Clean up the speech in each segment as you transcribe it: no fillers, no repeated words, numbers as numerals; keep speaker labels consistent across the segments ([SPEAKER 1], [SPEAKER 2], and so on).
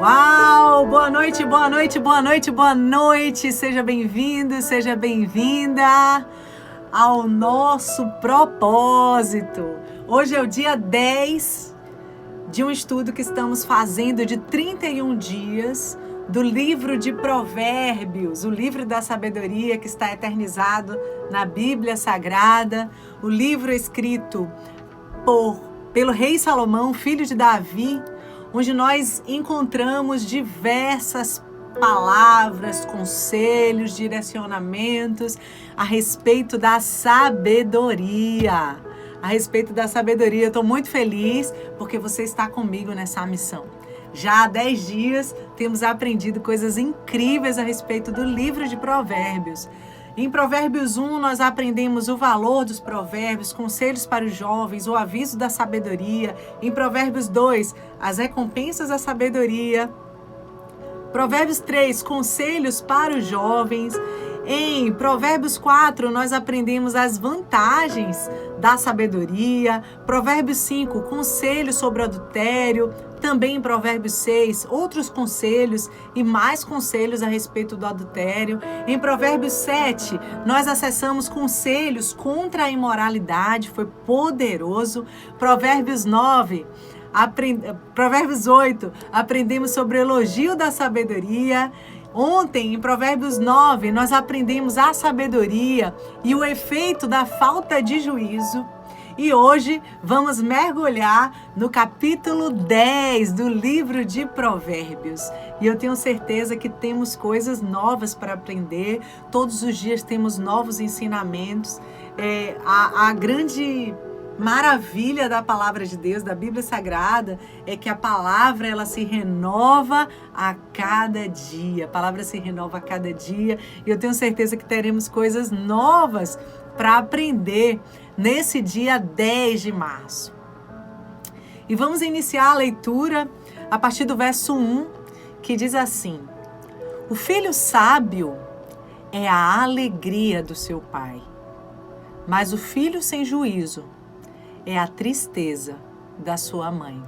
[SPEAKER 1] Uau! Boa noite, boa noite, boa noite, boa noite! Seja bem-vindo, seja bem-vinda ao nosso propósito. Hoje é o dia 10 de um estudo que estamos fazendo de 31 dias do livro de Provérbios, o livro da sabedoria que está eternizado na Bíblia Sagrada, o livro escrito pelo rei Salomão, filho de Davi, onde nós encontramos diversas palavras, conselhos, direcionamentos a respeito da sabedoria. A respeito da sabedoria, eu estou muito feliz porque você está comigo nessa missão. Já há 10 dias temos aprendido coisas incríveis a respeito do livro de Provérbios. Em Provérbios 1, nós aprendemos o valor dos provérbios, conselhos para os jovens, o aviso da sabedoria. Em Provérbios 2, as recompensas da sabedoria. Provérbios 3, conselhos para os jovens. Em Provérbios 4, nós aprendemos as vantagens da sabedoria. Provérbios 5, conselhos sobre o adultério. Também em Provérbios 6, outros conselhos e mais conselhos a respeito do adultério. Em Provérbios 7, nós acessamos conselhos contra a imoralidade, foi poderoso. Provérbios 8, aprendemos sobre o elogio da sabedoria. Ontem, em Provérbios 9, nós aprendemos a sabedoria e o efeito da falta de juízo. E hoje vamos mergulhar no capítulo 10 do livro de Provérbios. E eu tenho certeza que temos coisas novas para aprender. Todos os dias temos novos ensinamentos. A grande maravilha da palavra de Deus, da Bíblia Sagrada, é que a palavra ela se renova a cada dia. A palavra se renova a cada dia. E eu tenho certeza que teremos coisas novas para aprender nesse dia 10 de março. E vamos iniciar a leitura a partir do verso 1, que diz assim: O filho sábio é a alegria do seu pai, mas o filho sem juízo é a tristeza da sua mãe.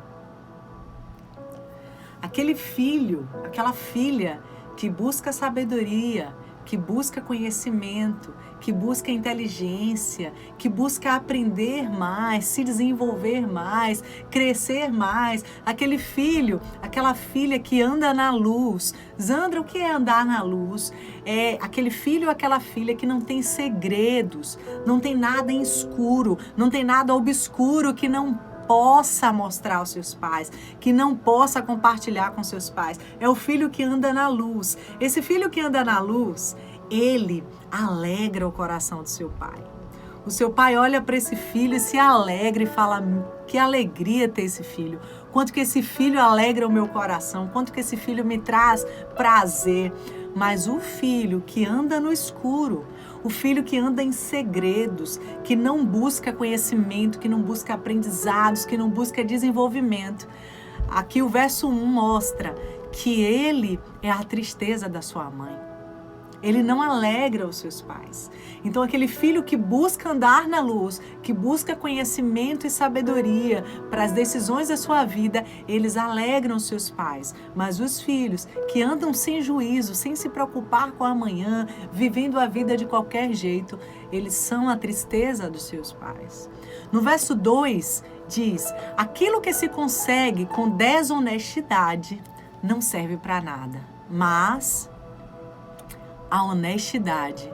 [SPEAKER 1] Aquele filho, aquela filha que busca sabedoria, que busca conhecimento, que busca inteligência, que busca aprender mais, se desenvolver mais, crescer mais. Aquele filho, aquela filha que anda na luz. Zandra, o que é andar na luz? É aquele filho ou aquela filha que não tem segredos, não tem nada em escuro, não tem nada obscuro que não possa mostrar aos seus pais, que não possa compartilhar com seus pais. É o filho que anda na luz. Esse filho que anda na luz, ele alegra o coração do seu pai. O seu pai olha para esse filho e se alegra e fala: que alegria ter esse filho. Quanto que esse filho alegra o meu coração. Quanto que esse filho me traz prazer. Mas o filho que anda no escuro, o filho que anda em segredos, que não busca conhecimento, que não busca aprendizados, que não busca desenvolvimento. Aqui o verso 1 mostra que ele é a tristeza da sua mãe. Ele não alegra os seus pais. Então, aquele filho que busca andar na luz, que busca conhecimento e sabedoria para as decisões da sua vida, eles alegram os seus pais. Mas os filhos que andam sem juízo, sem se preocupar com o amanhã, vivendo a vida de qualquer jeito, eles são a tristeza dos seus pais. No verso 2 diz: aquilo que se consegue com desonestidade não serve para nada, mas a honestidade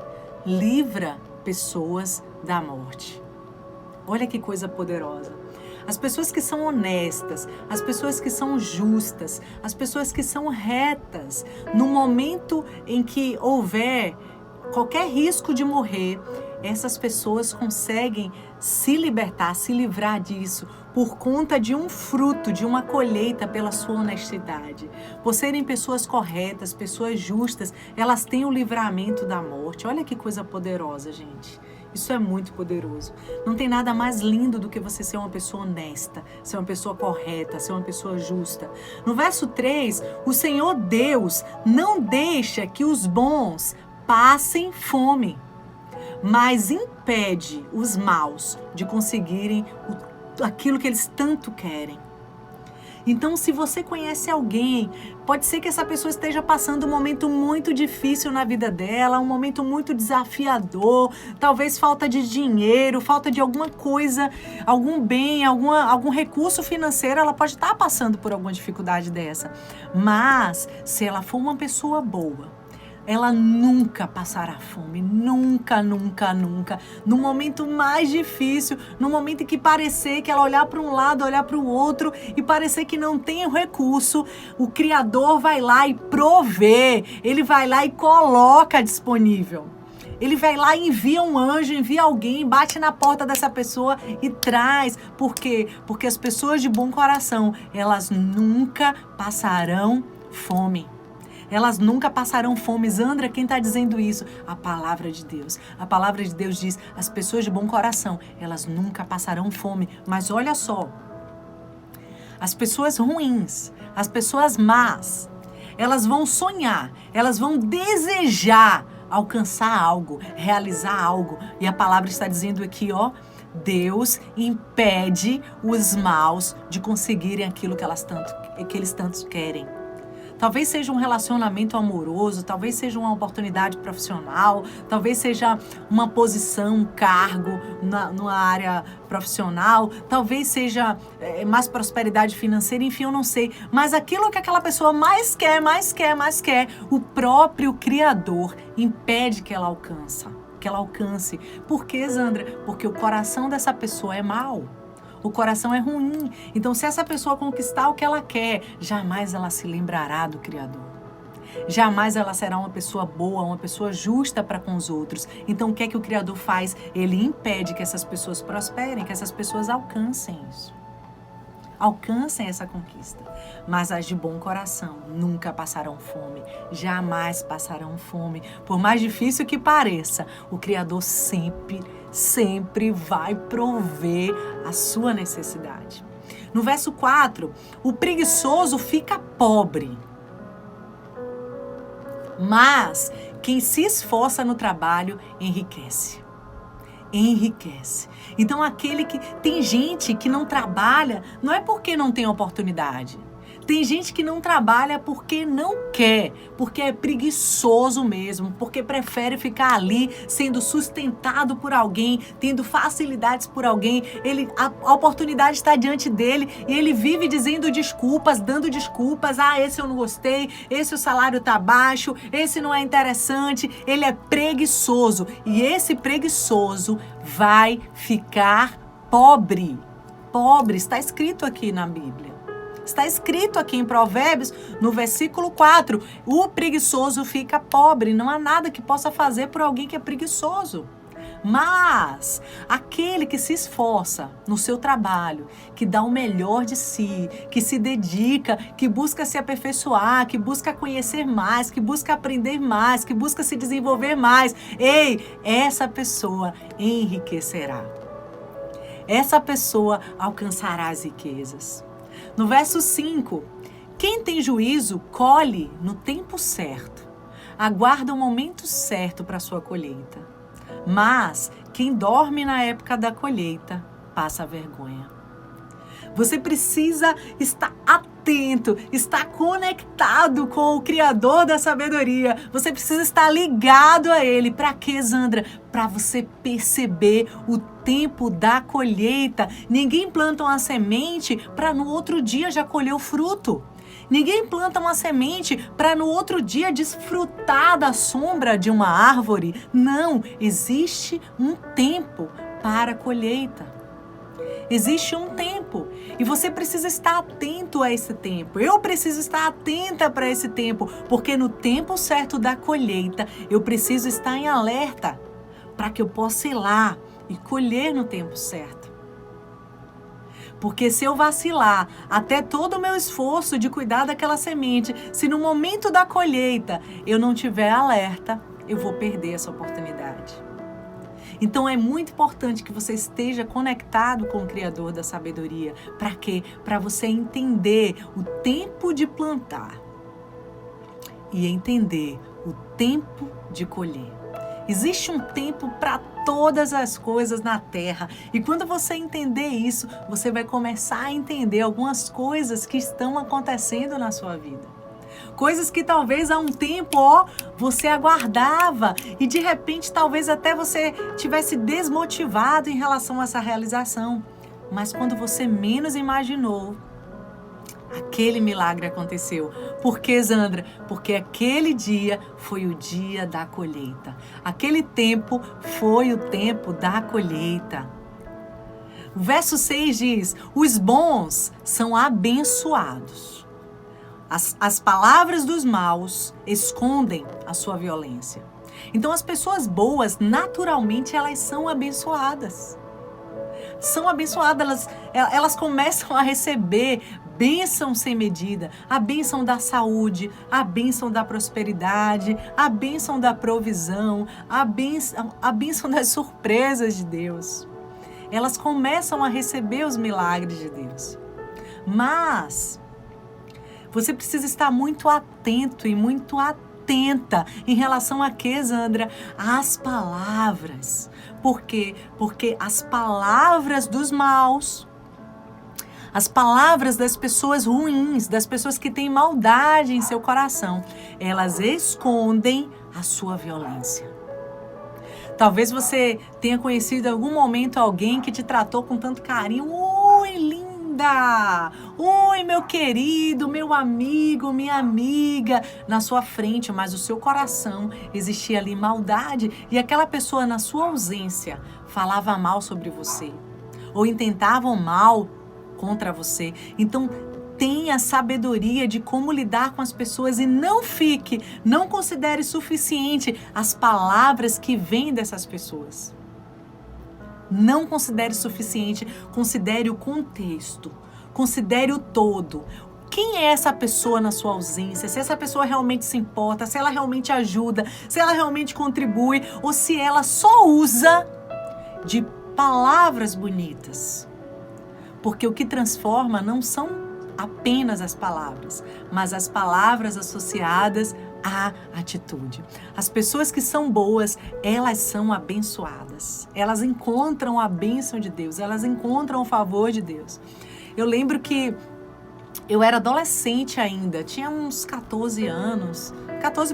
[SPEAKER 1] livra pessoas da morte. Olha que coisa poderosa. As pessoas que são honestas, as pessoas que são justas, as pessoas que são retas, no momento em que houver qualquer risco de morrer, essas pessoas conseguem se libertar, se livrar disso por conta de um fruto, de uma colheita pela sua honestidade. Por serem pessoas corretas, pessoas justas, elas têm o livramento da morte. Olha que coisa poderosa, gente. Isso é muito poderoso. Não tem nada mais lindo do que você ser uma pessoa honesta, ser uma pessoa correta, ser uma pessoa justa. No verso 3, o Senhor Deus não deixa que os bons passem fome, mas impede os maus de conseguirem aquilo que eles tanto querem. Então, se você conhece alguém, pode ser que essa pessoa esteja passando um momento muito difícil na vida dela, um momento muito desafiador, talvez falta de dinheiro, falta de alguma coisa, algum bem, algum recurso financeiro, ela pode estar passando por alguma dificuldade dessa. Mas, se ela for uma pessoa boa, ela nunca passará fome, nunca, nunca, nunca. No momento mais difícil, no momento em que parecer que ela olhar para um lado, olhar para o outro e parecer que não tem o recurso, o Criador vai lá e provê, ele vai lá e coloca disponível. Ele vai lá e envia um anjo, envia alguém, bate na porta dessa pessoa e traz. Por quê? Porque as pessoas de bom coração, elas nunca passarão fome. Elas nunca passarão fome. Zandra, quem está dizendo isso? A palavra de Deus. A palavra de Deus diz, as pessoas de bom coração, elas nunca passarão fome. Mas olha só, as pessoas ruins, as pessoas más, elas vão sonhar, elas vão desejar alcançar algo, realizar algo. E a palavra está dizendo aqui, ó, Deus impede os maus de conseguirem aquilo que eles tanto querem. Talvez seja um relacionamento amoroso, talvez seja uma oportunidade profissional, talvez seja uma posição, um cargo numa área profissional, talvez seja mais prosperidade financeira, enfim, eu não sei. Mas aquilo que aquela pessoa mais quer, o próprio Criador impede que ela alcance. Por quê, Zandra? Porque o coração dessa pessoa é mau. O coração é ruim. Então, se essa pessoa conquistar o que ela quer, jamais ela se lembrará do Criador. Jamais ela será uma pessoa boa, uma pessoa justa para com os outros. Então, o que é que o Criador faz? Ele impede que essas pessoas prosperem, que essas pessoas alcancem isso. Alcancem essa conquista. Mas as de bom coração nunca passarão fome. Jamais passarão fome. Por mais difícil que pareça, o Criador sempre vai prover a sua necessidade. No verso 4, o preguiçoso fica pobre. Mas quem se esforça no trabalho enriquece. Então, aquele que... Tem gente que não trabalha, não é porque não tem oportunidade. Tem gente que não trabalha porque não quer, porque é preguiçoso mesmo, porque prefere ficar ali sendo sustentado por alguém, tendo facilidades por alguém. A oportunidade está diante dele e ele vive dizendo desculpas, dando desculpas. Ah, esse eu não gostei, esse o salário está baixo, esse não é interessante. Ele é preguiçoso e esse preguiçoso vai ficar pobre. Pobre, está escrito aqui na Bíblia. Está escrito aqui em Provérbios, no versículo 4, o preguiçoso fica pobre. Não há nada que possa fazer por alguém que é preguiçoso. Mas aquele que se esforça no seu trabalho, que dá o melhor de si, que se dedica, que busca se aperfeiçoar, que busca conhecer mais, que busca aprender mais, que busca se desenvolver mais, essa pessoa enriquecerá. Essa pessoa alcançará as riquezas. No verso 5, quem tem juízo colhe no tempo certo, aguarda o momento certo para a sua colheita. Mas quem dorme na época da colheita passa vergonha. Você precisa estar atento, estar conectado com o Criador da sabedoria. Você precisa estar ligado a Ele. Para quê, Zandra? Para você perceber o tempo da colheita. Ninguém planta uma semente para no outro dia já colher o fruto. Ninguém planta uma semente para no outro dia desfrutar da sombra de uma árvore. Não, existe um tempo para a colheita. Existe um tempo e você precisa estar atento a esse tempo. Eu preciso estar atenta para esse tempo, porque no tempo certo da colheita eu preciso estar em alerta para que eu possa ir lá e colher no tempo certo. Porque se eu vacilar até todo o meu esforço de cuidar daquela semente, se no momento da colheita eu não tiver alerta, eu vou perder essa oportunidade. Então é muito importante que você esteja conectado com o Criador da sabedoria. Para quê? Para você entender o tempo de plantar e entender o tempo de colher. Existe um tempo para todas as coisas na terra. E quando você entender isso, você vai começar a entender algumas coisas que estão acontecendo na sua vida. Coisas que talvez há um tempo, você aguardava e de repente talvez até você tivesse desmotivado em relação a essa realização. Mas quando você menos imaginou, aquele milagre aconteceu. Por quê, Zandra? Porque aquele dia foi o dia da colheita. Aquele tempo foi o tempo da colheita. O verso 6 diz: os bons são abençoados. As palavras dos maus escondem a sua violência. Então as pessoas boas, naturalmente, elas são abençoadas. São abençoadas, elas começam a receber bênção sem medida, a bênção da saúde, a bênção da prosperidade, a bênção da provisão, a bênção das surpresas de Deus. Elas começam a receber os milagres de Deus. Mas você precisa estar muito atento e muito atenta em relação a quê, Zandra? Às palavras. Por quê? Porque as palavras dos maus, as palavras das pessoas ruins, das pessoas que têm maldade em seu coração, elas escondem a sua violência. Talvez você tenha conhecido em algum momento alguém que te tratou com tanto carinho. Oi, linda! Oi, meu querido, meu amigo, minha amiga, na sua frente, mas o seu coração existia ali maldade e aquela pessoa na sua ausência falava mal sobre você ou intentavam mal contra você. Então, tenha sabedoria de como lidar com as pessoas e não considere suficiente as palavras que vêm dessas pessoas. Não considere suficiente, considere o contexto, considere o todo. Quem é essa pessoa na sua ausência? Se essa pessoa realmente se importa, se ela realmente ajuda, se ela realmente contribui ou se ela só usa de palavras bonitas. Porque o que transforma não são apenas as palavras, mas as palavras associadas à atitude. As pessoas que são boas, elas são abençoadas. Elas encontram a bênção de Deus, elas encontram o favor de Deus. Eu lembro que eu era adolescente ainda, tinha uns 14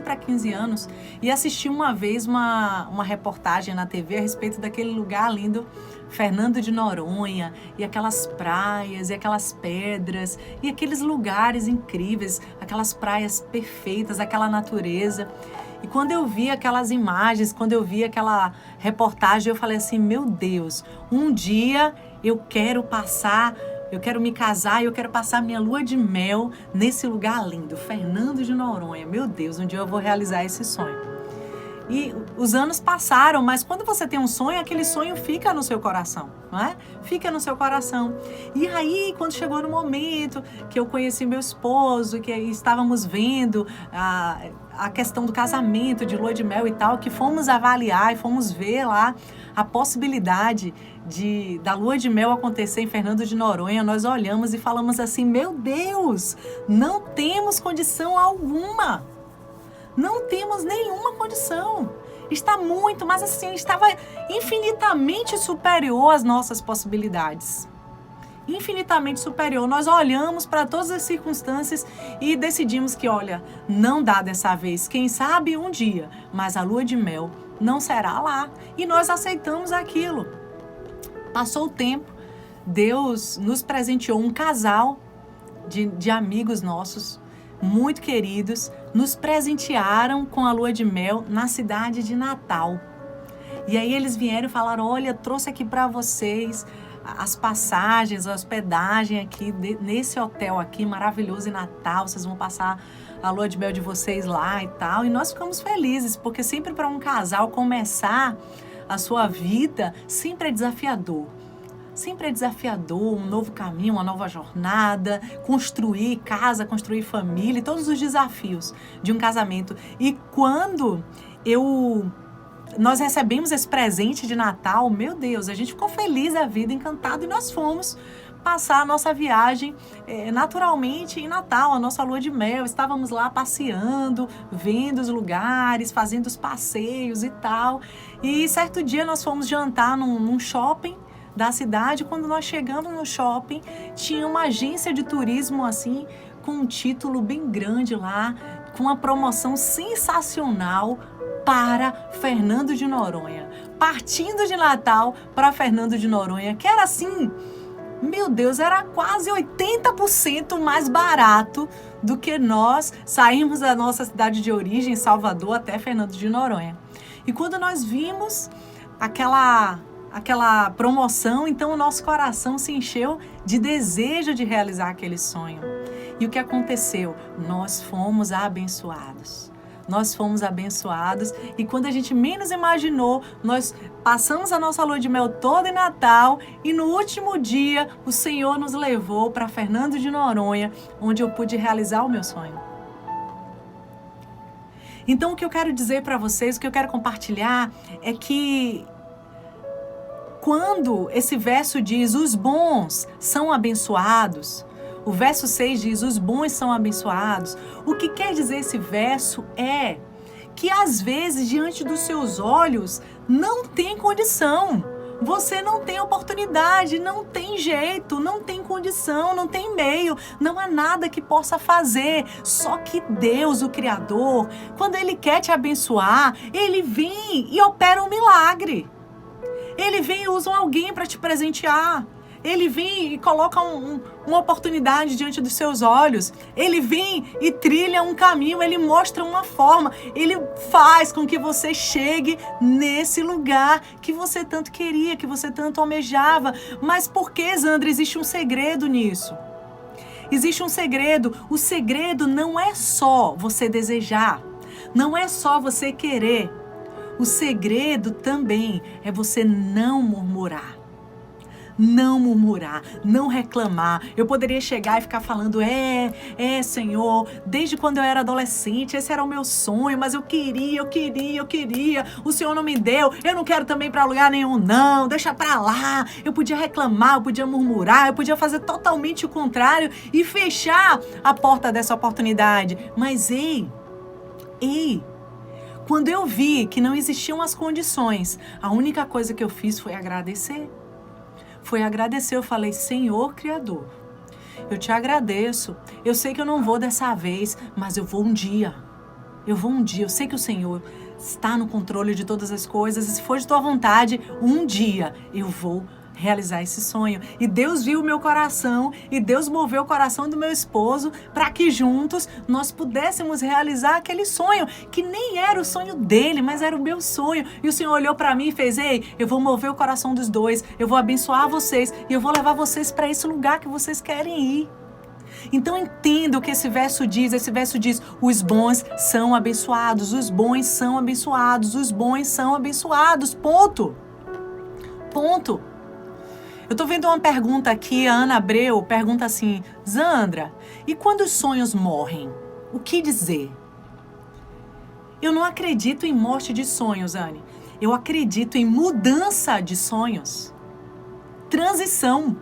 [SPEAKER 1] para 15 anos, e assisti uma vez uma reportagem na TV a respeito daquele lugar lindo, Fernando de Noronha, e aquelas praias, e aquelas pedras, e aqueles lugares incríveis, aquelas praias perfeitas, aquela natureza. E quando eu vi aquelas imagens, quando eu vi aquela reportagem, eu falei assim, meu Deus, um dia eu quero me casar e eu quero passar minha lua de mel nesse lugar lindo, Fernando de Noronha. Meu Deus, um dia eu vou realizar esse sonho. E os anos passaram, mas quando você tem um sonho, aquele sonho fica no seu coração, não é? Fica no seu coração. E aí, quando chegou no momento que eu conheci meu esposo, que estávamos vendo a questão do casamento, de lua de mel e tal, que fomos avaliar e fomos ver lá a possibilidade da lua de mel acontecer em Fernando de Noronha, nós olhamos e falamos assim, meu Deus, não temos condição alguma. Não temos nenhuma condição. Está muito, mas assim, estava infinitamente superior às nossas possibilidades. Infinitamente superior. Nós olhamos para todas as circunstâncias e decidimos que, olha, não dá dessa vez. Quem sabe um dia, mas a lua de mel não será lá. E nós aceitamos aquilo. Passou o tempo, Deus nos presenteou um casal de amigos nossos, muito queridos, nos presentearam com a lua de mel na cidade de Natal. E aí eles vieram e falaram, olha, trouxe aqui para vocês as passagens, a hospedagem aqui, nesse hotel aqui, maravilhoso em Natal, vocês vão passar a lua de mel de vocês lá e tal. E nós ficamos felizes, porque sempre para um casal começar a sua vida, sempre é desafiador. Sempre é desafiador, um novo caminho, uma nova jornada, construir casa, construir família, todos os desafios de um casamento. E quando nós recebemos esse presente de Natal, meu Deus, a gente ficou feliz da vida, encantado, e nós fomos passar a nossa viagem naturalmente em Natal, a nossa lua de mel. Estávamos lá passeando, vendo os lugares, fazendo os passeios e tal. E certo dia nós fomos jantar num shopping da cidade. Quando nós chegamos no shopping, tinha uma agência de turismo assim, com um título bem grande lá, com uma promoção sensacional para Fernando de Noronha. Partindo de Natal para Fernando de Noronha, que era assim, meu Deus, era quase 80% mais barato do que nós saímos da nossa cidade de origem, Salvador, até Fernando de Noronha. E quando nós vimos aquela promoção, então o nosso coração se encheu de desejo de realizar aquele sonho. E o que aconteceu? Nós fomos abençoados. Nós fomos abençoados e quando a gente menos imaginou, nós passamos a nossa lua de mel toda em Natal e no último dia o Senhor nos levou para Fernando de Noronha, onde eu pude realizar o meu sonho. Então o que eu quero dizer para vocês, o que eu quero compartilhar é que quando esse verso diz os bons são abençoados, o verso 6 diz, os bons são abençoados. O que quer dizer esse verso é que às vezes diante dos seus olhos não tem condição. Você não tem oportunidade, não tem jeito, não tem condição, não tem meio, não há nada que possa fazer. Só que Deus, o Criador, quando Ele quer te abençoar, Ele vem e opera um milagre. Ele vem e usa alguém para te presentear. Ele vem e coloca uma oportunidade diante dos seus olhos. Ele vem e trilha um caminho, ele mostra uma forma. Ele faz com que você chegue nesse lugar que você tanto queria, que você tanto almejava. Mas por que, Zandra, existe um segredo nisso? Existe um segredo. O segredo não é só você desejar, não é só você querer. O segredo também é você não murmurar. Não murmurar, não reclamar. Eu poderia chegar e ficar falando, Senhor, desde quando eu era adolescente, esse era o meu sonho, mas eu queria. O Senhor não me deu, eu não quero também para lugar nenhum, não, deixa pra lá. Eu podia reclamar, eu podia murmurar, eu podia fazer totalmente o contrário e fechar a porta dessa oportunidade. Mas ei, quando eu vi que não existiam as condições, a única coisa que eu fiz foi agradecer. Eu falei, Senhor Criador, eu te agradeço, eu sei que eu não vou dessa vez, mas eu vou um dia, eu sei que o Senhor está no controle de todas as coisas, e se for de tua vontade, um dia eu vou realizar esse sonho. E Deus viu o meu coração, e Deus moveu o coração do meu esposo para que juntos nós pudéssemos realizar aquele sonho, que nem era o sonho dele, mas era o meu sonho. E o Senhor olhou para mim e fez, eu vou mover o coração dos dois, eu vou abençoar vocês, e eu vou levar vocês para esse lugar que vocês querem ir. Então entenda o que esse verso diz, os bons são abençoados, os bons são abençoados, os bons são abençoados, ponto. Eu tô vendo uma pergunta aqui, a Ana Abreu pergunta assim, Zandra, e quando os sonhos morrem, o que dizer? Eu não acredito em morte de sonhos, Anne. Eu acredito em mudança de sonhos. Transição.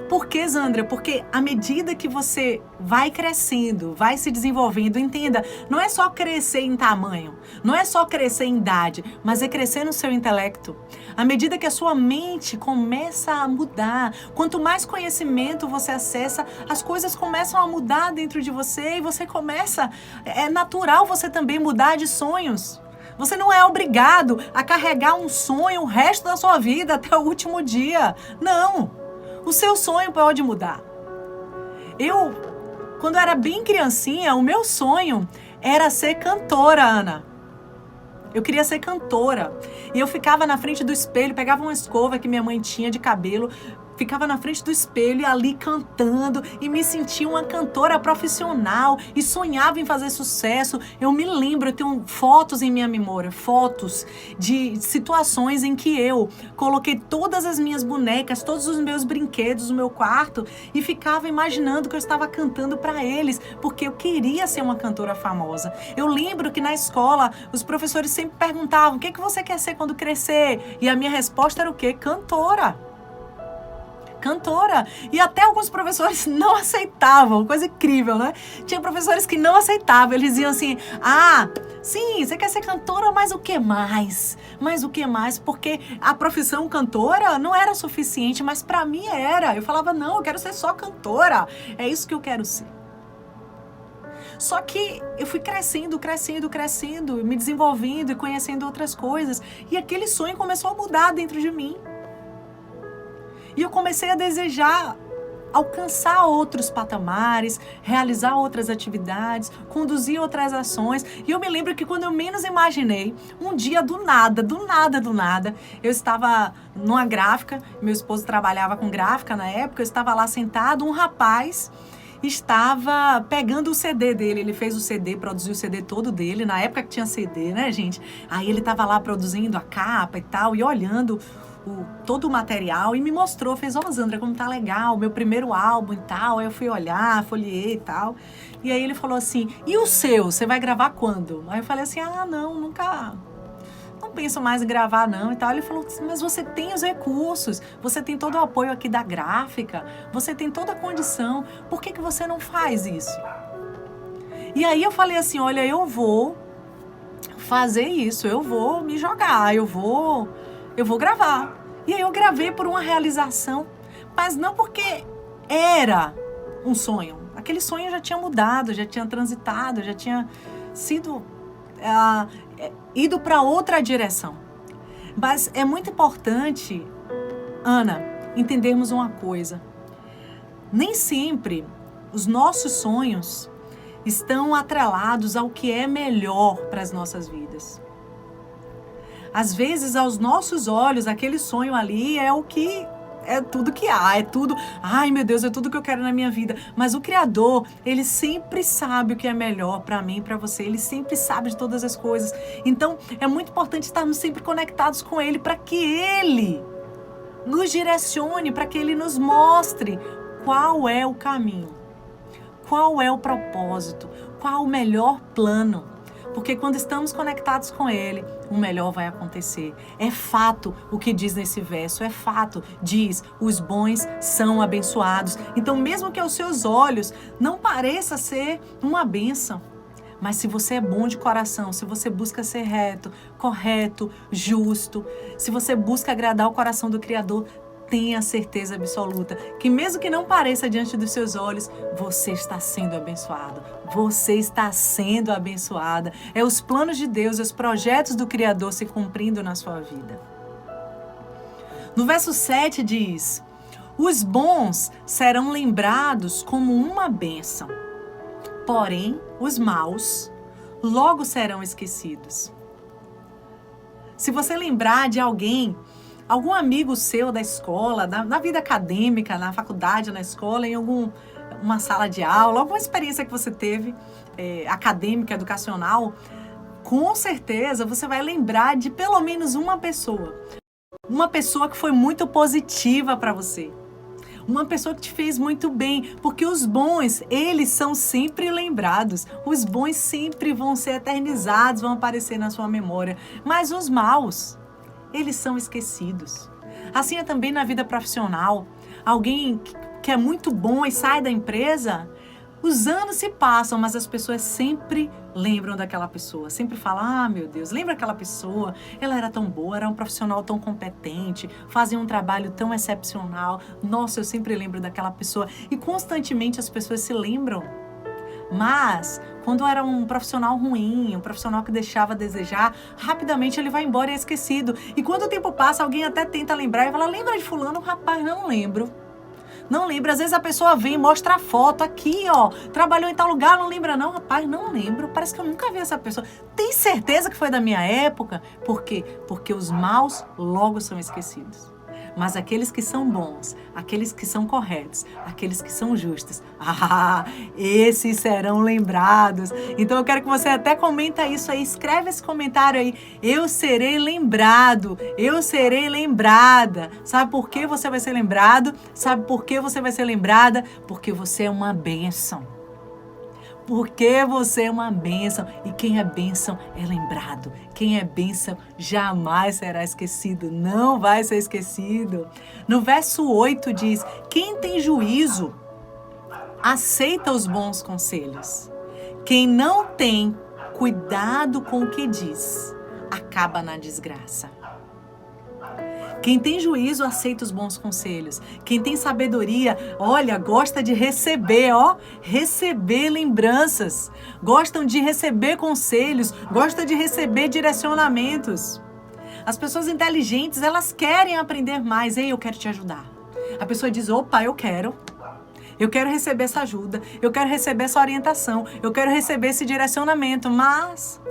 [SPEAKER 1] Por que, Zandra? Porque à medida que você vai crescendo, vai se desenvolvendo, entenda, não é só crescer em tamanho, não é só crescer em idade, mas é crescer no seu intelecto. À medida que a sua mente começa a mudar, quanto mais conhecimento você acessa, as coisas começam a mudar dentro de você e você começa, é natural você também mudar de sonhos. Você não é obrigado a carregar um sonho o resto da sua vida até o último dia. Não. O seu sonho pode mudar. Quando eu era bem criancinha, o meu sonho era ser cantora, Ana. Eu queria ser cantora. E eu ficava na frente do espelho, pegava uma escova que minha mãe tinha de cabelo, ficava na frente do espelho e ali cantando e me sentia uma cantora profissional e sonhava em fazer sucesso. Eu me lembro, eu tenho fotos em minha memória, fotos de situações em que eu coloquei todas as minhas bonecas, todos os meus brinquedos no meu quarto e ficava imaginando que eu estava cantando para eles, porque eu queria ser uma cantora famosa. Eu lembro que na escola os professores sempre perguntavam, o que você quer ser quando crescer? E a minha resposta era o quê? Cantora. cantora. E até alguns professores não aceitavam, coisa incrível, né? Tinha professores que não aceitavam, eles diziam assim, sim, você quer ser cantora, mas o que mais? Mas o que mais? Porque a profissão cantora não era suficiente, mas para mim era. Eu falava, não, eu quero ser só cantora, é isso que eu quero ser. Só que eu fui crescendo, me desenvolvendo e conhecendo outras coisas. E aquele sonho começou a mudar dentro de mim. E eu comecei a desejar alcançar outros patamares, realizar outras atividades, conduzir outras ações. E eu me lembro que quando eu menos imaginei, um dia do nada, eu estava numa gráfica, meu esposo trabalhava com gráfica na época, eu estava lá sentado, um rapaz estava pegando o CD dele, ele fez o CD, produziu o CD todo dele, na época que tinha CD, né, gente? Aí ele estava lá produzindo a capa e tal, e olhando todo o material, e me mostrou, fez, Zandra, como tá legal, meu primeiro álbum e tal. Aí eu fui olhar, folheei e tal, e aí ele falou assim, e o seu, você vai gravar quando? Aí eu falei assim, não penso mais em gravar não e tal. Ele falou, mas você tem os recursos, você tem todo o apoio aqui da gráfica, você tem toda a condição, por que você não faz isso? E aí eu falei assim, olha, eu vou fazer isso, eu vou me jogar, eu vou gravar. E aí eu gravei por uma realização, mas não porque era um sonho. Aquele sonho já tinha mudado, já tinha transitado, já tinha sido ido para outra direção. Mas é muito importante, Ana, entendermos uma coisa. Nem sempre os nossos sonhos estão atrelados ao que é melhor para as nossas vidas. Às vezes, aos nossos olhos, aquele sonho ali é tudo que há, é tudo, ai meu Deus, é tudo que eu quero na minha vida. Mas o Criador, ele sempre sabe o que é melhor para mim, para você, ele sempre sabe de todas as coisas. Então, é muito importante estarmos sempre conectados com ele, para que ele nos direcione, para que ele nos mostre qual é o caminho, qual é o propósito, qual o melhor plano. Porque quando estamos conectados com ele, o melhor vai acontecer. É fato o que diz nesse verso, é fato. Diz, os bons são abençoados. Então, mesmo que aos seus olhos não pareça ser uma bênção, mas se você é bom de coração, se você busca ser reto, correto, justo, se você busca agradar o coração do Criador, tenha certeza absoluta que mesmo que não pareça diante dos seus olhos, você está sendo abençoado. Você está sendo abençoada. É os planos de Deus, os projetos do Criador se cumprindo na sua vida. No verso 7 diz, os bons serão lembrados como uma bênção, porém os maus logo serão esquecidos. Se você lembrar de algum amigo seu da escola, na vida acadêmica, na faculdade, na escola, em uma sala de aula, alguma experiência que você teve acadêmica, educacional, com certeza você vai lembrar de pelo menos uma pessoa que foi muito positiva para você, uma pessoa que te fez muito bem, porque os bons, eles são sempre lembrados, os bons sempre vão ser eternizados, vão aparecer na sua memória, mas os maus, eles são esquecidos. Assim é também na vida profissional. Alguém que é muito bom e sai da empresa, os anos se passam, mas as pessoas sempre lembram daquela pessoa. Sempre falam, meu Deus, lembra aquela pessoa? Ela era tão boa, era um profissional tão competente, fazia um trabalho tão excepcional. Nossa, eu sempre lembro daquela pessoa. E constantemente as pessoas se lembram. Mas, quando era um profissional ruim, um profissional que deixava a desejar, rapidamente ele vai embora e é esquecido. E quando o tempo passa, alguém até tenta lembrar e fala, lembra de fulano? Rapaz, não lembro. Não lembra. Às vezes a pessoa vem e mostra a foto aqui, ó. Trabalhou em tal lugar, não lembra não? Rapaz, não lembro. Parece que eu nunca vi essa pessoa. Tem certeza que foi da minha época? Por quê? Porque os maus logo são esquecidos. Mas aqueles que são bons, aqueles que são corretos, aqueles que são justos, esses serão lembrados. Então eu quero que você até comenta isso aí, escreve esse comentário aí. Eu serei lembrado, eu serei lembrada. Sabe por que você vai ser lembrado? Sabe por que você vai ser lembrada? Porque você é uma bênção. porque você é uma bênção. E quem é bênção é lembrado. Quem é bênção jamais será esquecido. Não vai ser esquecido. No verso 8 diz: quem tem juízo aceita os bons conselhos. Quem não tem cuidado com o que diz, acaba na desgraça. Quem tem juízo aceita os bons conselhos. Quem tem sabedoria, olha, gosta de receber, receber lembranças. Gostam de receber conselhos, gostam de receber direcionamentos. As pessoas inteligentes, elas querem aprender mais. Ei, eu quero te ajudar. A pessoa diz, opa, eu quero receber essa ajuda, eu quero receber essa orientação, eu quero receber esse direcionamento, mas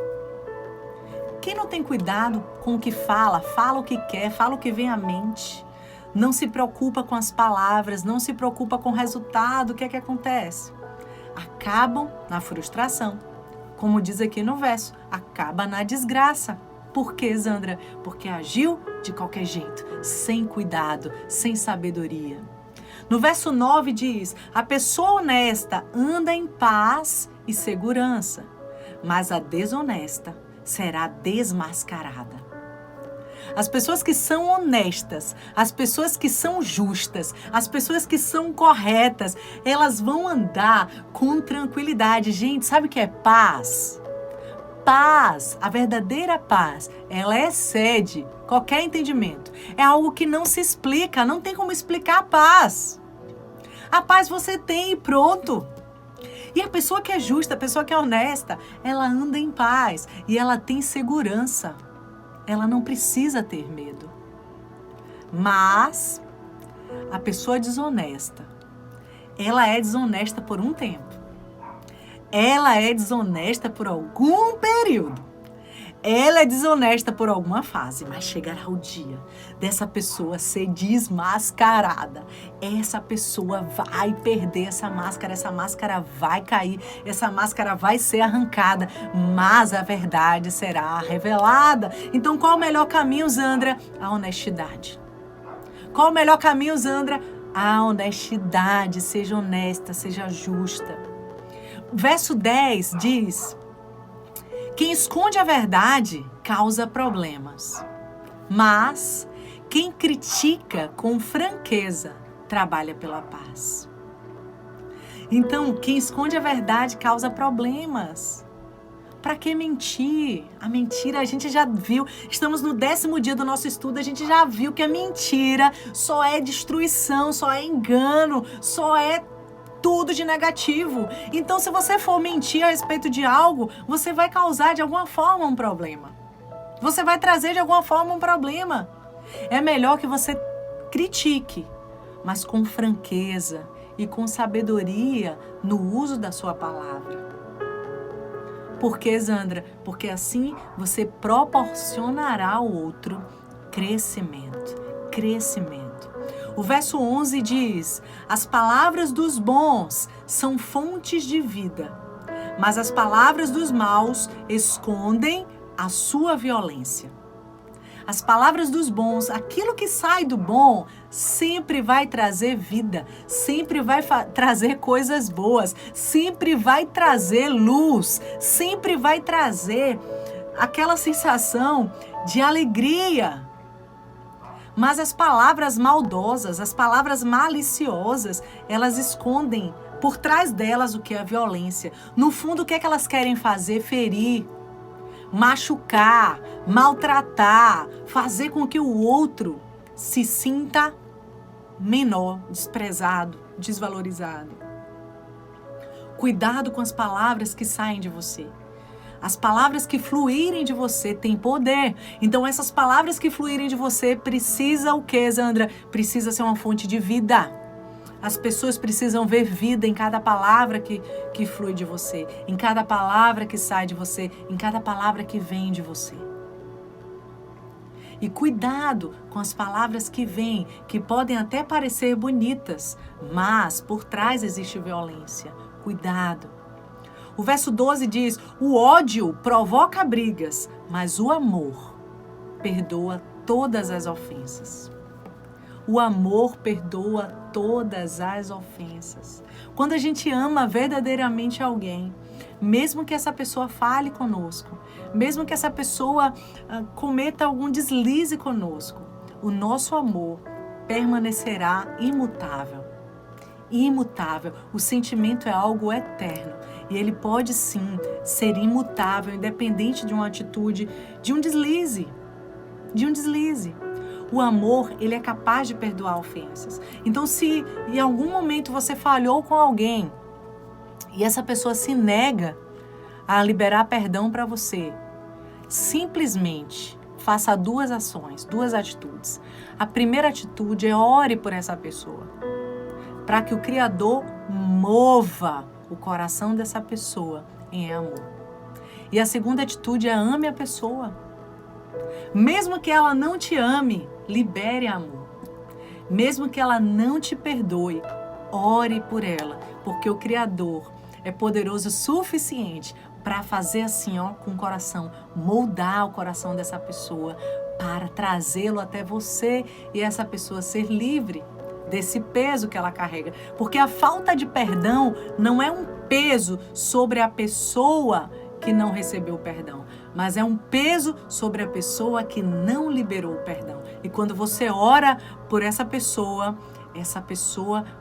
[SPEAKER 1] quem não tem cuidado com o que fala o que quer, fala o que vem à mente, não se preocupa com as palavras, não se preocupa com o resultado, o que é que acontece? Acabam na frustração, como diz aqui no verso, acaba na desgraça. Por quê, Zandra? Porque agiu de qualquer jeito, sem cuidado, sem sabedoria. No verso 9 diz, a pessoa honesta anda em paz e segurança, mas a desonesta será desmascarada. As pessoas que são honestas, as pessoas que são justas, as pessoas que são corretas, elas vão andar com tranquilidade. Gente, sabe o que é paz? Paz, a verdadeira paz, ela excede qualquer entendimento. É algo que não se explica, não tem como explicar a paz. A paz você tem e pronto. E a pessoa que é justa, a pessoa que é honesta, ela anda em paz e ela tem segurança. Ela não precisa ter medo. Mas a pessoa desonesta, ela é desonesta por um tempo. Ela é desonesta por algum período. Ela é desonesta por alguma fase, mas chegará o dia dessa pessoa ser desmascarada. Essa pessoa vai perder essa máscara vai cair, essa máscara vai ser arrancada, mas a verdade será revelada. Então, qual o melhor caminho, Zandra? A honestidade. Qual o melhor caminho, Zandra? A honestidade. Seja honesta, seja justa. Verso 10 diz: quem esconde a verdade causa problemas, mas quem critica com franqueza trabalha pela paz. Então, quem esconde a verdade causa problemas. Para que mentir? A mentira, a gente já viu, estamos no 10º dia do nosso estudo, a gente já viu que a mentira só é destruição, só é engano, só é tudo de negativo. Então, se você for mentir a respeito de algo, você vai causar de alguma forma um problema. Você vai trazer de alguma forma um problema. É melhor que você critique, mas com franqueza e com sabedoria no uso da sua palavra. Por quê, Zandra? Porque assim você proporcionará ao outro crescimento. O verso 11 diz: as palavras dos bons são fontes de vida, mas as palavras dos maus escondem a sua violência. As palavras dos bons, aquilo que sai do bom, sempre vai trazer vida, sempre vai trazer coisas boas, sempre vai trazer luz, sempre vai trazer aquela sensação de alegria. Mas as palavras maldosas, as palavras maliciosas, elas escondem por trás delas o que é a violência. No fundo, o que é que elas querem fazer? Ferir, machucar, maltratar, fazer com que o outro se sinta menor, desprezado, desvalorizado. Cuidado com as palavras que saem de você. As palavras que fluírem de você têm poder. Então, essas palavras que fluírem de você precisa o quê, Zandra? Precisa ser uma fonte de vida. As pessoas precisam ver vida em cada palavra que flui de você, em cada palavra que sai de você, em cada palavra que vem de você. E cuidado com as palavras que vêm, que podem até parecer bonitas, mas por trás existe violência. Cuidado. O verso 12 diz: o ódio provoca brigas, mas o amor perdoa todas as ofensas. O amor perdoa todas as ofensas. Quando a gente ama verdadeiramente alguém, mesmo que essa pessoa fale conosco, mesmo que essa pessoa cometa algum deslize conosco, o nosso amor permanecerá imutável. Imutável. O sentimento é algo eterno e ele pode sim ser imutável, independente de uma atitude, de um deslize. O amor, ele é capaz de perdoar ofensas. Então, se em algum momento você falhou com alguém e essa pessoa se nega a liberar perdão para você, simplesmente faça duas ações, duas atitudes. A primeira atitude é ore por essa pessoa, para que o Criador mova o coração dessa pessoa em amor. E a segunda atitude é ame a pessoa. Mesmo que ela não te ame, libere amor. Mesmo que ela não te perdoe, ore por ela, porque o Criador é poderoso o suficiente para fazer assim, com o coração, moldar o coração dessa pessoa, para trazê-lo até você e essa pessoa ser livre desse peso que ela carrega. Porque a falta de perdão não é um peso sobre a pessoa que não recebeu o perdão, mas é um peso sobre a pessoa que não liberou o perdão. E quando você ora por essa pessoa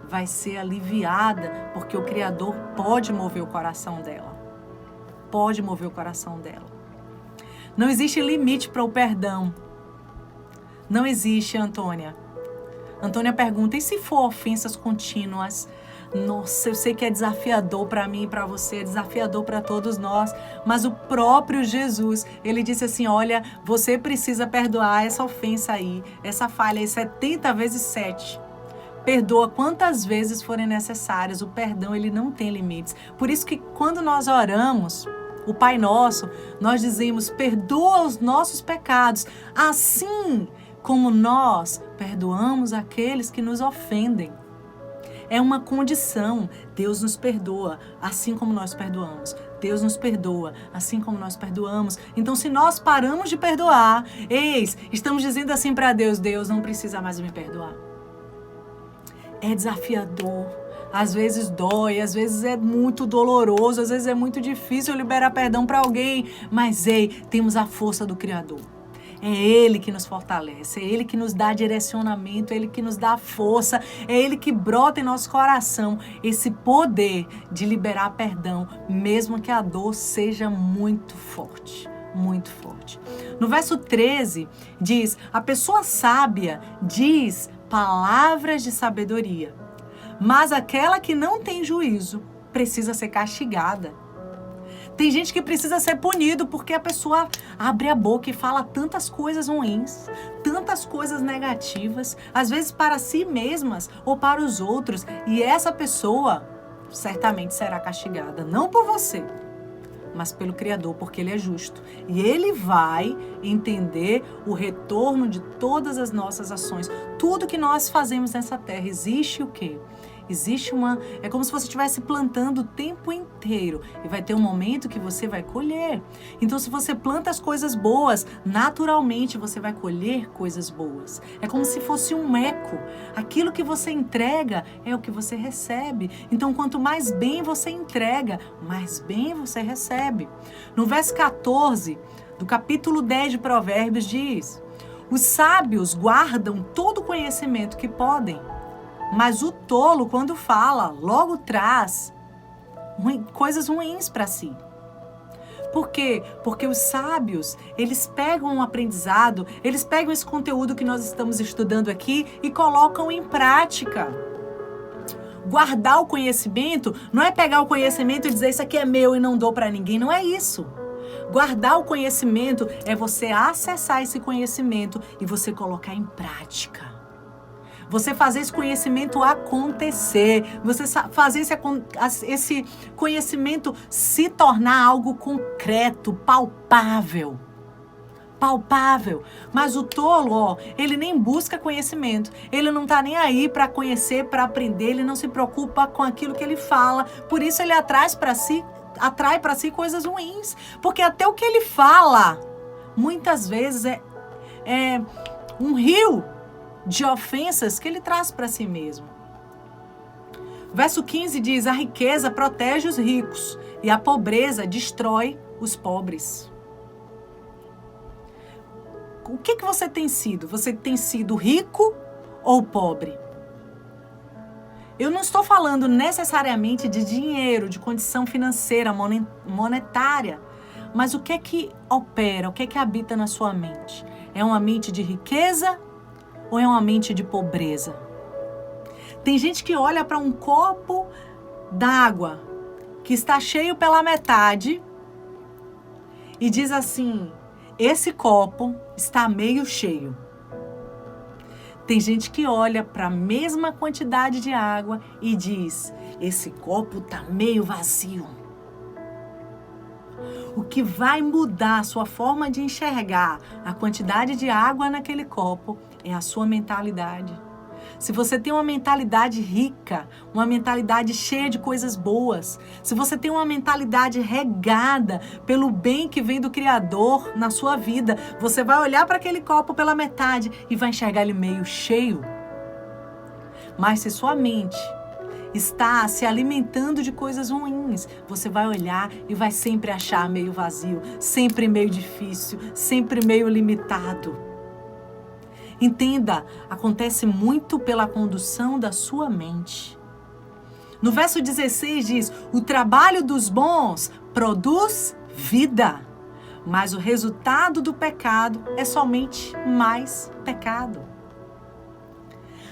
[SPEAKER 1] vai ser aliviada, porque o Criador pode mover o coração dela. Pode mover o coração dela. Não existe limite para o perdão. Não existe, Antônia. Antônia pergunta, e se for ofensas contínuas? Nossa, eu sei que é desafiador para mim e para você, é desafiador para todos nós, mas o próprio Jesus, ele disse assim, olha, você precisa perdoar essa ofensa aí, essa falha aí 70 vezes 7. Perdoa quantas vezes forem necessárias, o perdão ele não tem limites. Por isso que quando nós oramos, o Pai Nosso, nós dizemos, perdoa os nossos pecados, assim como nós perdoamos aqueles que nos ofendem. É uma condição. Deus nos perdoa, assim como nós perdoamos. Deus nos perdoa, assim como nós perdoamos. Então, se nós paramos de perdoar, estamos dizendo assim para Deus, Deus não precisa mais me perdoar. É desafiador. Às vezes dói, às vezes é muito doloroso, às vezes é muito difícil liberar perdão para alguém. Mas, temos a força do Criador. É Ele que nos fortalece, é Ele que nos dá direcionamento, é Ele que nos dá força, é Ele que brota em nosso coração esse poder de liberar perdão, mesmo que a dor seja muito forte, muito forte. No verso 13 diz, a pessoa sábia diz palavras de sabedoria, mas aquela que não tem juízo precisa ser castigada. Tem gente que precisa ser punido porque a pessoa abre a boca e fala tantas coisas ruins, tantas coisas negativas, às vezes para si mesmas ou para os outros. E essa pessoa certamente será castigada, não por você, mas pelo Criador, porque Ele é justo. E Ele vai entender o retorno de todas as nossas ações. Tudo que nós fazemos nessa terra, existe o quê? É como se você estivesse plantando o tempo inteiro e vai ter um momento que você vai colher. Então, se você planta as coisas boas, naturalmente você vai colher coisas boas. É como se fosse um eco. Aquilo que você entrega é o que você recebe. Então, quanto mais bem você entrega, mais bem você recebe. No verso 14 do capítulo 10 de Provérbios diz, os sábios guardam todo o conhecimento que podem, mas o tolo, quando fala, logo traz coisas ruins para si. Por quê? Porque os sábios, eles pegam um aprendizado, eles pegam esse conteúdo que nós estamos estudando aqui e colocam em prática. Guardar o conhecimento não é pegar o conhecimento e dizer isso aqui é meu e não dou para ninguém, não é isso. Guardar o conhecimento é você acessar esse conhecimento e você colocar em prática. Você fazer esse conhecimento acontecer, você fazer esse conhecimento se tornar algo concreto, palpável. Palpável. Mas o tolo, ele nem busca conhecimento, ele não está nem aí para conhecer, para aprender, ele não se preocupa com aquilo que ele fala, por isso ele atrai para si coisas ruins, porque até o que ele fala, muitas vezes é um rio de ofensas que ele traz para si mesmo. Verso 15 diz: a riqueza protege os ricos e a pobreza destrói os pobres. O que você tem sido? Você tem sido rico ou pobre? Eu não estou falando necessariamente de dinheiro, de condição financeira, monetária, mas o que é que opera, o que é que habita na sua mente? É uma mente de riqueza ou é uma mente de pobreza? Tem gente que olha para um copo d'água que está cheio pela metade e diz assim: esse copo está meio cheio. Tem gente que olha para a mesma quantidade de água e diz: esse copo está meio vazio. O que vai mudar a sua forma de enxergar a quantidade de água naquele copo é a sua mentalidade. Se você tem uma mentalidade rica, uma mentalidade cheia de coisas boas, se você tem uma mentalidade regada pelo bem que vem do Criador na sua vida, você vai olhar para aquele copo pela metade e vai enxergar ele meio cheio. Mas se sua mente está se alimentando de coisas ruins, você vai olhar e vai sempre achar meio vazio, sempre meio difícil, sempre meio limitado. Entenda, acontece muito pela condução da sua mente. No verso 16 diz: o trabalho dos bons produz vida, mas o resultado do pecado é somente mais pecado.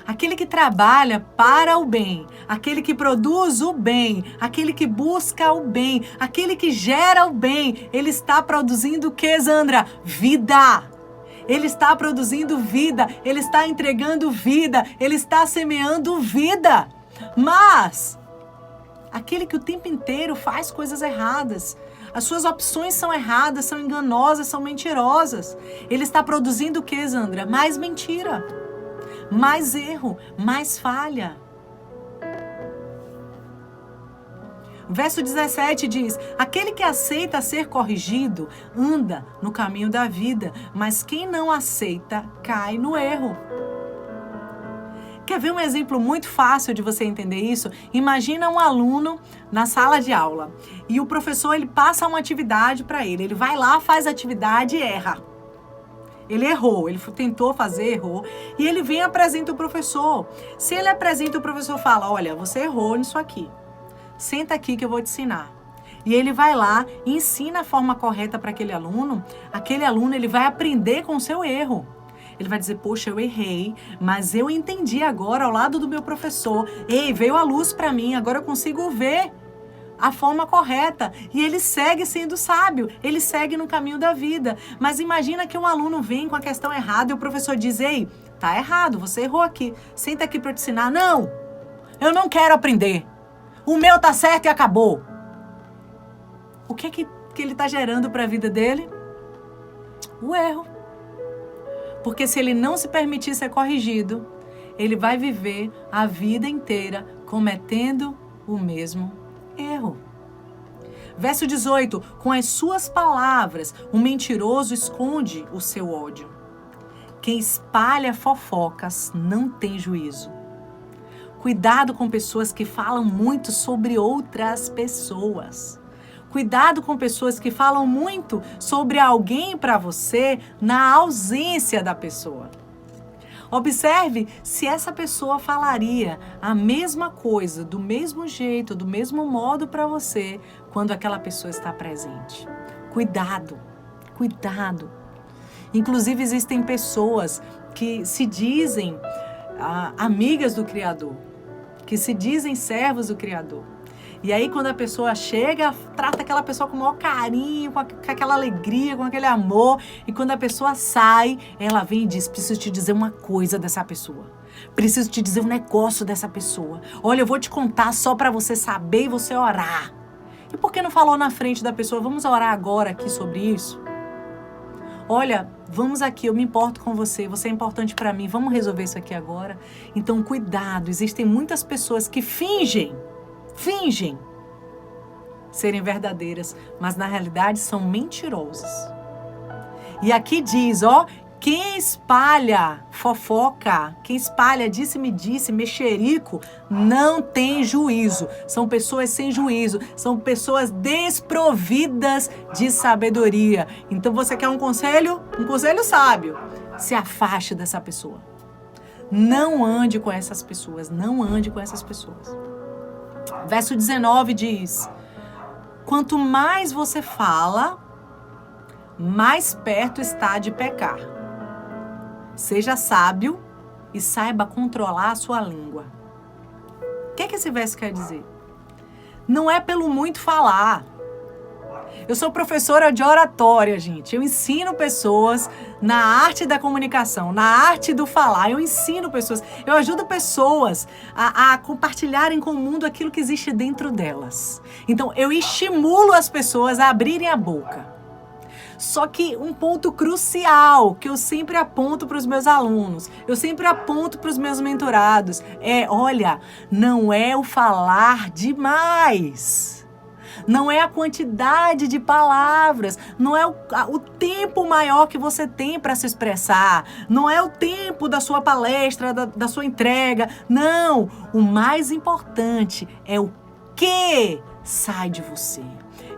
[SPEAKER 1] Aquele que trabalha para o bem, aquele que produz o bem, aquele que busca o bem, aquele que gera o bem, ele está produzindo o que, Zandra? Vida! Ele está produzindo vida, ele está entregando vida, ele está semeando vida. Mas aquele que o tempo inteiro faz coisas erradas, as suas opções são erradas, são enganosas, são mentirosas. Ele está produzindo o que, Zandra? Mais mentira, mais erro, mais falha. Verso 17 diz: aquele que aceita ser corrigido anda no caminho da vida, mas quem não aceita cai no erro. Quer ver um exemplo muito fácil de você entender isso? Imagina um aluno na sala de aula e o professor ele passa uma atividade para ele. Ele vai lá, faz a atividade e erra. Ele errou, ele tentou fazer, errou. E ele vem e apresenta o professor. Se ele apresenta, o professor fala: olha, você errou nisso aqui. Senta aqui que eu vou te ensinar. E ele vai lá e ensina a forma correta para aquele aluno. Aquele aluno ele vai aprender com o seu erro. Ele vai dizer: poxa, eu errei, mas eu entendi agora ao lado do meu professor. Ei, veio a luz para mim, agora eu consigo ver a forma correta. E ele segue sendo sábio, ele segue no caminho da vida. Mas imagina que um aluno vem com a questão errada e o professor diz: ei, tá errado, você errou aqui. Senta aqui para eu te ensinar. Não, eu não quero aprender. O meu tá certo e acabou. O que ele tá gerando para a vida dele? O erro. Porque se ele não se permitir ser corrigido, ele vai viver a vida inteira cometendo o mesmo erro. Verso 18: com as suas palavras, o mentiroso esconde o seu ódio. Quem espalha fofocas não tem juízo. Cuidado com pessoas que falam muito sobre outras pessoas. Cuidado com pessoas que falam muito sobre alguém para você na ausência da pessoa. Observe se essa pessoa falaria a mesma coisa, do mesmo jeito, do mesmo modo para você, quando aquela pessoa está presente. Cuidado, cuidado. Inclusive, existem pessoas que se dizem amigas do Criador, que se dizem servos do Criador. E aí, quando a pessoa chega, trata aquela pessoa com o maior carinho, com aquela alegria, com aquele amor. E quando a pessoa sai, ela vem e diz: preciso te dizer uma coisa dessa pessoa. Preciso te dizer um negócio dessa pessoa. Olha, eu vou te contar só para você saber e você orar. E por que não falou na frente da pessoa? Vamos orar agora aqui sobre isso? Olha, vamos aqui, eu me importo com você, você é importante para mim, vamos resolver isso aqui agora? Então, cuidado, existem muitas pessoas que fingem serem verdadeiras, mas na realidade são mentirosas. E aqui diz, Quem espalha fofoca, quem espalha disse-me-disse, mexerico, não tem juízo. São pessoas sem juízo, são pessoas desprovidas de sabedoria. Então você quer um conselho? Um conselho sábio. Se afaste dessa pessoa. Não ande com essas pessoas, não ande com essas pessoas. Verso 19 diz: quanto mais você fala, mais perto está de pecar. Seja sábio e saiba controlar a sua língua. O que esse verso quer dizer? Não é pelo muito falar. Eu sou professora de oratória, gente. Eu ensino pessoas na arte da comunicação, na arte do falar. Eu ensino pessoas, eu ajudo pessoas a compartilharem com o mundo aquilo que existe dentro delas. Então, eu estimulo as pessoas a abrirem a boca. Só que um ponto crucial que eu sempre aponto para os meus alunos, eu sempre aponto para os meus mentorados, olha, não é o falar demais. Não é a quantidade de palavras, não é o tempo maior que você tem para se expressar, não é o tempo da sua palestra, da sua entrega. Não, o mais importante é o que sai de você.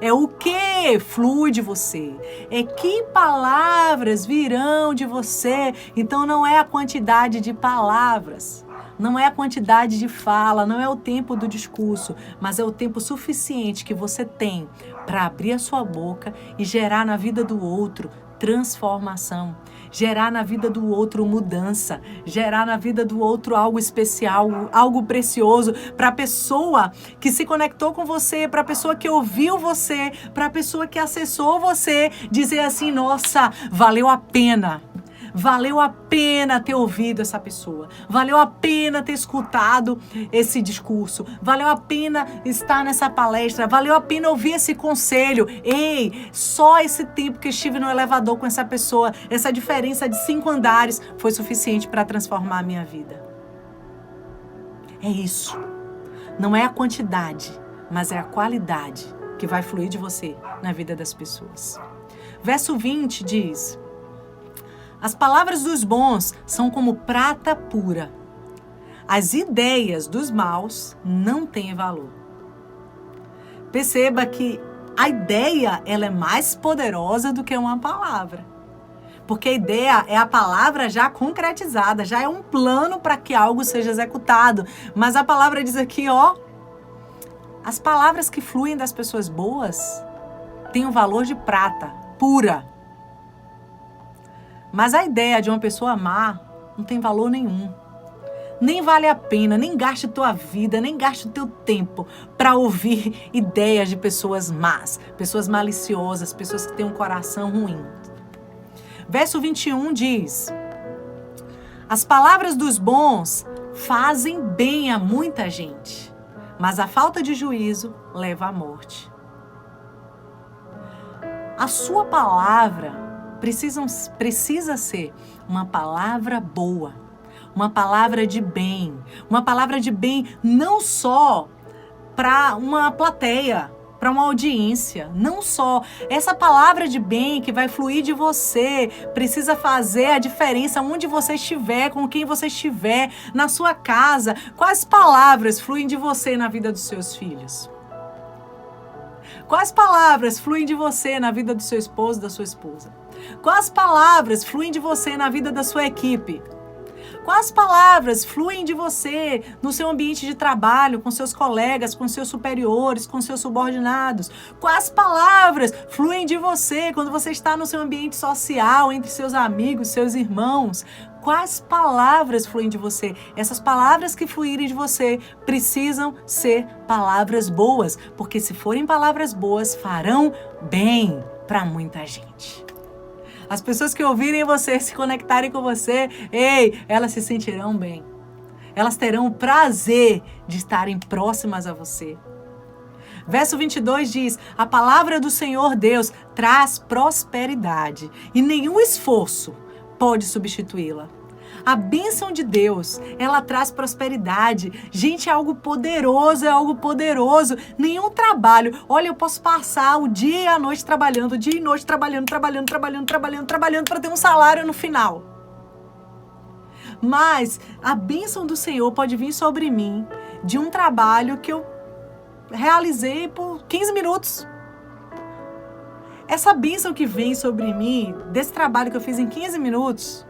[SPEAKER 1] É o que flui de você. É que palavras virão de você. Então não é a quantidade de palavras. Não é a quantidade de fala, não é o tempo do discurso, mas é o tempo suficiente que você tem para abrir a sua boca e gerar na vida do outro transformação, gerar na vida do outro mudança, gerar na vida do outro algo especial, algo precioso, para a pessoa que se conectou com você, para a pessoa que ouviu você, para a pessoa que acessou você, dizer assim, nossa, valeu a pena. Valeu a pena ter ouvido essa pessoa. Valeu a pena ter escutado esse discurso. Valeu a pena estar nessa palestra. Valeu a pena ouvir esse conselho. Ei, só esse tempo que estive no elevador com essa pessoa, essa diferença de 5 andares foi suficiente para transformar a minha vida. É isso. Não é a quantidade, mas é a qualidade que vai fluir de você na vida das pessoas. Verso 20 diz: as palavras dos bons são como prata pura. As ideias dos maus não têm valor. Perceba que a ideia ela é mais poderosa do que uma palavra. Porque a ideia é a palavra já concretizada, já é um plano para que algo seja executado. Mas a palavra diz aqui, as palavras que fluem das pessoas boas têm o valor de prata pura. Mas a ideia de uma pessoa má não tem valor nenhum. Nem vale a pena, nem gaste tua vida, nem gaste o teu tempo para ouvir ideias de pessoas más, pessoas maliciosas, pessoas que têm um coração ruim. Verso 21 diz: as palavras dos bons fazem bem a muita gente, mas a falta de juízo leva à morte. A sua palavra precisa ser uma palavra boa, uma palavra de bem não só para uma plateia, para uma audiência, não só. Essa palavra de bem que vai fluir de você precisa fazer a diferença onde você estiver, com quem você estiver, na sua casa. Quais palavras fluem de você na vida dos seus filhos? Quais palavras fluem de você na vida do seu esposo, da sua esposa? Quais palavras fluem de você na vida da sua equipe? Quais palavras fluem de você no seu ambiente de trabalho, com seus colegas, com seus superiores, com seus subordinados? Quais palavras fluem de você quando você está no seu ambiente social, entre seus amigos, seus irmãos? Quais palavras fluem de você? Essas palavras que fluírem de você precisam ser palavras boas, porque se forem palavras boas, farão bem para muita gente. As pessoas que ouvirem você, se conectarem com você, elas se sentirão bem. Elas terão o prazer de estarem próximas a você. Verso 22 diz: a palavra do Senhor Deus traz prosperidade e nenhum esforço pode substituí-la. A bênção de Deus, ela traz prosperidade. Gente, é algo poderoso, é algo poderoso. Nenhum trabalho. Olha, eu posso passar o dia e a noite trabalhando, o dia e noite trabalhando para ter um salário no final. Mas a bênção do Senhor pode vir sobre mim de um trabalho que eu realizei por 15 minutos. Essa bênção que vem sobre mim, desse trabalho que eu fiz em 15 minutos,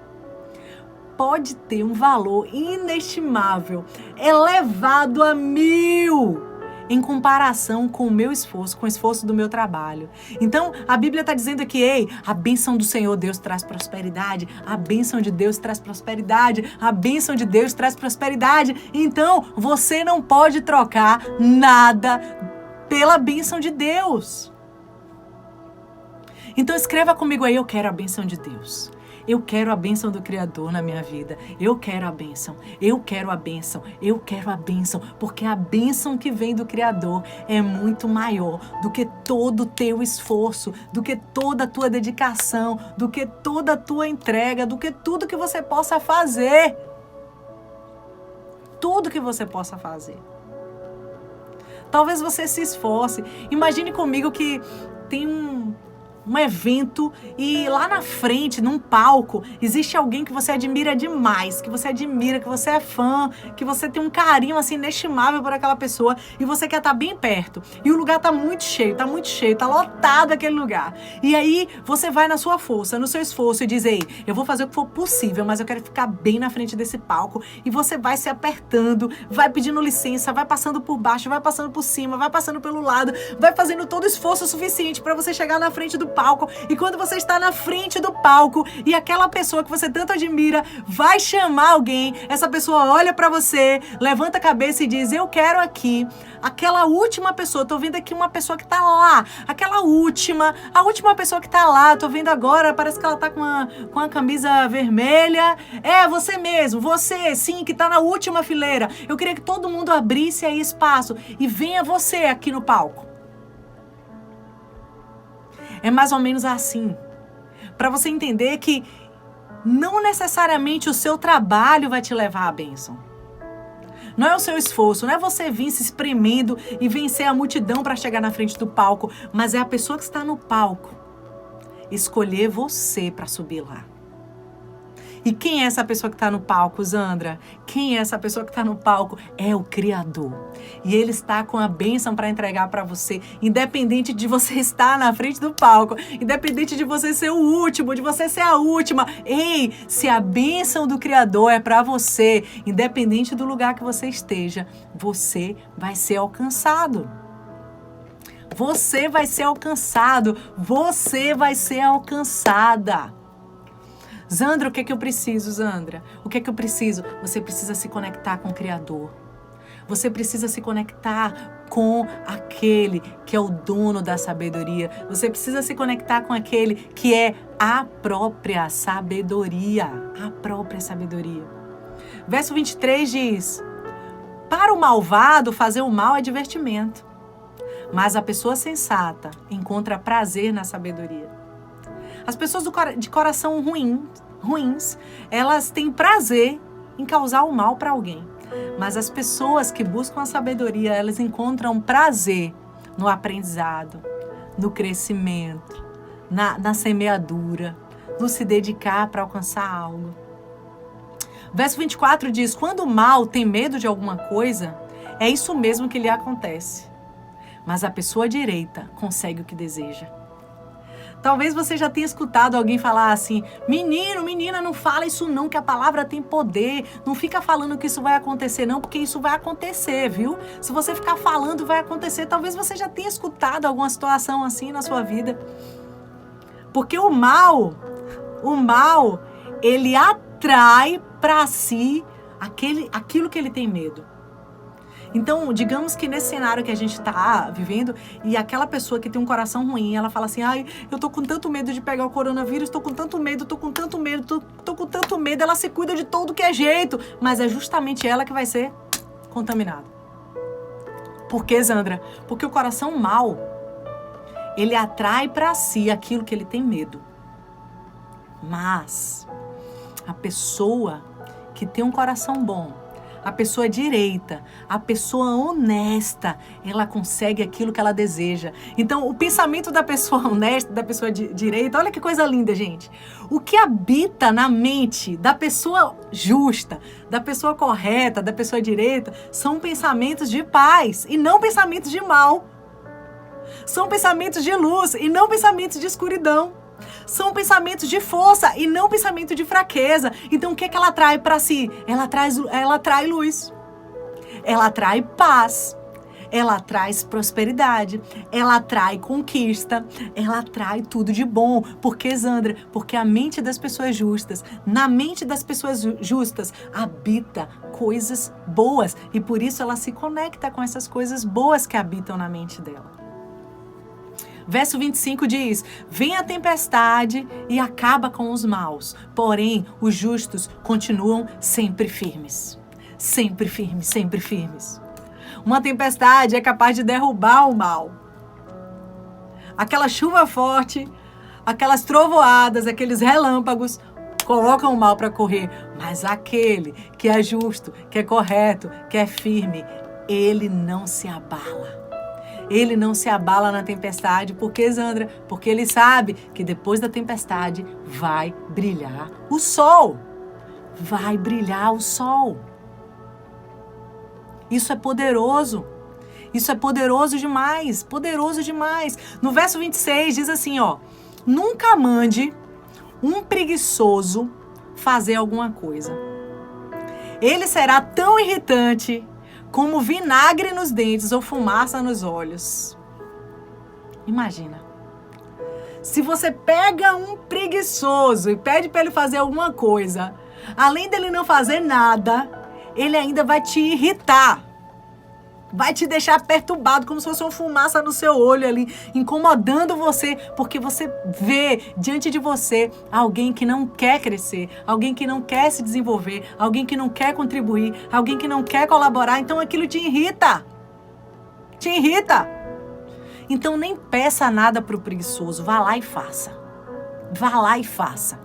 [SPEAKER 1] pode ter um valor inestimável, elevado a 1000, em comparação com o meu esforço, com o esforço do meu trabalho. Então, a Bíblia está dizendo aqui, ei, a bênção do Senhor Deus traz prosperidade, a bênção de Deus traz prosperidade, a bênção de Deus traz prosperidade. Então, você não pode trocar nada pela bênção de Deus. Então, escreva comigo aí, eu quero a bênção de Deus. Eu quero a bênção do Criador na minha vida. Eu quero a bênção. Eu quero a bênção. Eu quero a bênção. Porque a bênção que vem do Criador é muito maior do que todo o teu esforço, do que toda a tua dedicação, do que toda a tua entrega, do que tudo que você possa fazer. Tudo que você possa fazer. Talvez você se esforce. Imagine comigo que tem um evento e lá na frente, num palco, existe alguém que você admira demais, que você admira, que você é fã, que você tem um carinho assim inestimável por aquela pessoa e você quer estar bem perto. E o lugar tá muito cheio, tá lotado aquele lugar. E aí você vai na sua força, no seu esforço e diz, ei, eu vou fazer o que for possível, mas eu quero ficar bem na frente desse palco. E você vai se apertando, vai pedindo licença, vai passando por baixo, vai passando por cima, vai passando pelo lado, vai fazendo todo o esforço suficiente para você chegar na frente do palco. E quando você está na frente do palco e aquela pessoa que você tanto admira vai chamar alguém, essa pessoa olha para você, levanta a cabeça e diz, eu quero aqui aquela última pessoa, tô vendo aqui uma pessoa que tá lá, a última pessoa que tá lá, tô vendo agora, parece que ela tá com a camisa vermelha, é você mesmo, você sim, que tá na última fileira, eu queria que todo mundo abrisse aí espaço e venha você aqui no palco. É mais ou menos assim, para você entender que não necessariamente o seu trabalho vai te levar à bênção. Não é o seu esforço, não é você vir se espremendo e vencer a multidão para chegar na frente do palco, mas é a pessoa que está no palco escolher você para subir lá. E quem é essa pessoa que está no palco, Zandra? Quem é essa pessoa que está no palco? É o Criador. E Ele está com a bênção para entregar para você, independente de você estar na frente do palco, independente de você ser o último, de você ser a última. Ei, se a bênção do Criador é para você, independente do lugar que você esteja, você vai ser alcançado. Você vai ser alcançado. Você vai ser alcançada. Zandra, o que é que eu preciso, Zandra? O que é que eu preciso? Você precisa se conectar com o Criador. Você precisa se conectar com aquele que é o dono da sabedoria. Você precisa se conectar com aquele que é a própria sabedoria. A própria sabedoria. Verso 23 diz, para o malvado fazer o mal é divertimento, mas a pessoa sensata encontra prazer na sabedoria. As pessoas de coração ruins, elas têm prazer em causar o mal para alguém. Mas as pessoas que buscam a sabedoria, elas encontram prazer no aprendizado, no crescimento, na semeadura, no se dedicar para alcançar algo. Verso 24 diz, quando o mal tem medo de alguma coisa, é isso mesmo que lhe acontece. Mas a pessoa direita consegue o que deseja. Talvez você já tenha escutado alguém falar assim, menino, menina, não fala isso não, que a palavra tem poder. Não fica falando que isso vai acontecer não, porque isso vai acontecer, viu? Se você ficar falando, vai acontecer. Talvez você já tenha escutado alguma situação assim na sua vida. Porque o mal, ele atrai para si aquilo que ele tem medo. Então, digamos que nesse cenário que a gente está vivendo, e aquela pessoa que tem um coração ruim, ela fala assim, ai, eu tô com tanto medo de pegar o coronavírus, tô com tanto medo, ela se cuida de todo que é jeito, mas é justamente ela que vai ser contaminada. Por quê, Zandra? Porque o coração mau, ele atrai para si aquilo que ele tem medo. Mas a pessoa que tem um coração bom, a pessoa direita, a pessoa honesta, ela consegue aquilo que ela deseja. Então, o pensamento da pessoa honesta, da pessoa direita, olha que coisa linda, gente. O que habita na mente da pessoa justa, da pessoa correta, da pessoa direita, são pensamentos de paz e não pensamentos de mal. São pensamentos de luz e não pensamentos de escuridão. São pensamentos de força e não pensamento de fraqueza. Então, o que é que ela atrai para si? Ela atrai luz. Ela atrai paz. Ela traz prosperidade. Ela atrai conquista. Ela atrai tudo de bom. Por que, Zandra? Porque a mente das pessoas justas, na mente das pessoas justas, habita coisas boas. E por isso ela se conecta com essas coisas boas que habitam na mente dela. Verso 25 diz: vem a tempestade e acaba com os maus, porém os justos continuam sempre firmes. Sempre firmes, sempre firmes. Uma tempestade é capaz de derrubar o mal. Aquela chuva forte, aquelas trovoadas, aqueles relâmpagos colocam o mal para correr. Mas aquele que é justo, que é correto, que é firme, ele não se abala. Ele não se abala na tempestade. Por quê, Zandra? Porque ele sabe que depois da tempestade vai brilhar o sol. Vai brilhar o sol. Isso é poderoso. Isso é poderoso demais. Poderoso demais. No verso 26 diz assim, ó: nunca mande um preguiçoso fazer alguma coisa. Ele será tão irritante como vinagre nos dentes ou fumaça nos olhos. Imagina. Se você pega um preguiçoso e pede para ele fazer alguma coisa, além dele não fazer nada, ele ainda vai te irritar. Vai te deixar perturbado, como se fosse uma fumaça no seu olho ali, incomodando você, porque você vê diante de você alguém que não quer crescer, alguém que não quer se desenvolver, alguém que não quer contribuir, alguém que não quer colaborar, então aquilo te irrita. Te irrita. Então nem peça nada para o preguiçoso, vá lá e faça. Vá lá e faça.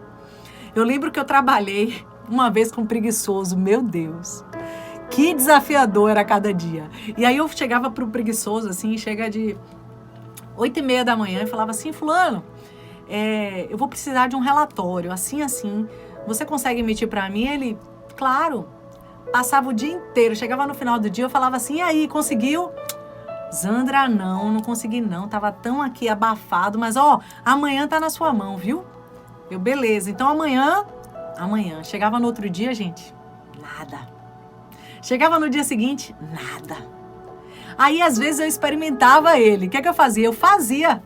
[SPEAKER 1] Eu lembro que eu trabalhei uma vez com um preguiçoso, meu Deus. Que desafiador era cada dia. E aí eu chegava pro preguiçoso, assim, chega de 8h30 da manhã e falava assim: fulano, eu vou precisar de um relatório, assim, assim. Você consegue emitir para mim? Ele, claro. Passava o dia inteiro, chegava no final do dia, eu falava assim: e aí, conseguiu? Zandra, não consegui não, tava tão aqui abafado, mas ó, amanhã tá na sua mão, viu? Eu, beleza, então amanhã. Chegava no outro dia, gente, nada. Chegava no dia seguinte, nada. Aí, às vezes, eu experimentava ele. O que é que eu fazia? Eu fazia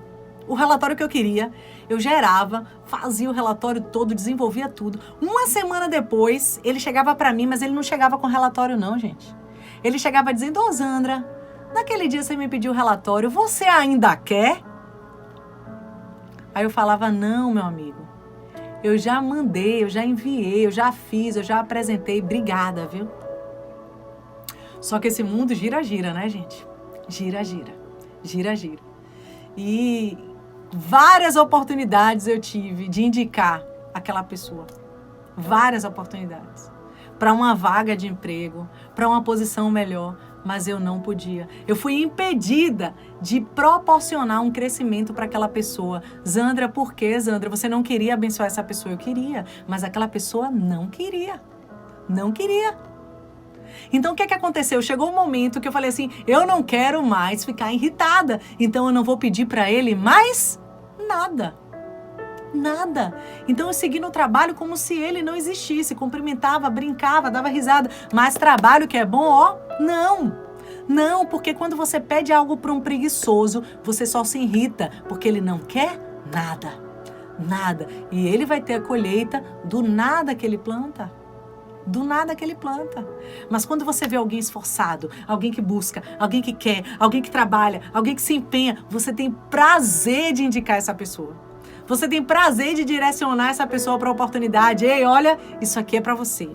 [SPEAKER 1] o relatório que eu queria. Eu gerava, fazia o relatório todo, desenvolvia tudo. Uma semana depois, ele chegava para mim, mas ele não chegava com relatório não, gente. Ele chegava dizendo: ô, Zandra, naquele dia você me pediu o relatório, você ainda quer? Aí eu falava: não, meu amigo. Eu já mandei, eu já enviei, eu já fiz, eu já apresentei. Obrigada, viu? Só que esse mundo gira, né, gente? Gira. E várias oportunidades eu tive de indicar aquela pessoa. Várias oportunidades. Para uma vaga de emprego, para uma posição melhor, mas eu não podia. Eu fui impedida de proporcionar um crescimento para aquela pessoa. Zandra, por quê, Zandra? Você não queria abençoar essa pessoa? Eu queria, mas aquela pessoa não queria. Não queria. Então, o que aconteceu? Chegou um momento que eu falei assim: eu não quero mais ficar irritada, então eu não vou pedir para ele mais nada. Nada. Então, eu segui no trabalho como se ele não existisse, cumprimentava, brincava, dava risada, mas trabalho que é bom, ó, não, porque quando você pede algo para um preguiçoso, você só se irrita, porque ele não quer nada, e ele vai ter a colheita do nada que ele planta. Do nada que ele planta. Mas quando você vê alguém esforçado, alguém que busca, alguém que quer, alguém que trabalha, alguém que se empenha, você tem prazer de indicar essa pessoa. Você tem prazer de direcionar essa pessoa para a oportunidade. Ei, olha, isso aqui é para você.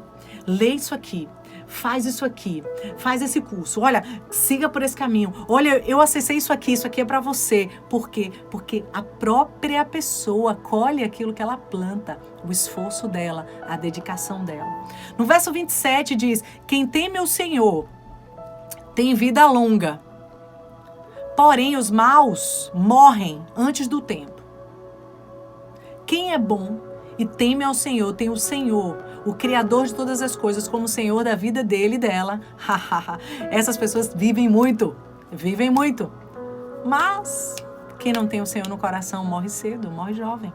[SPEAKER 1] Lê isso aqui. faz isso aqui, faz esse curso, olha, siga por esse caminho, olha, eu acessei isso aqui é para você. Por quê? Porque a própria pessoa colhe aquilo que ela planta, o esforço dela, a dedicação dela. No verso 27 diz, quem teme o Senhor tem vida longa, porém os maus morrem antes do tempo. Quem é bom e teme ao Senhor, tem o Senhor, o Criador de todas as coisas, como o Senhor da vida dele e dela. Essas pessoas vivem muito. Mas quem não tem o Senhor no coração morre cedo, morre jovem.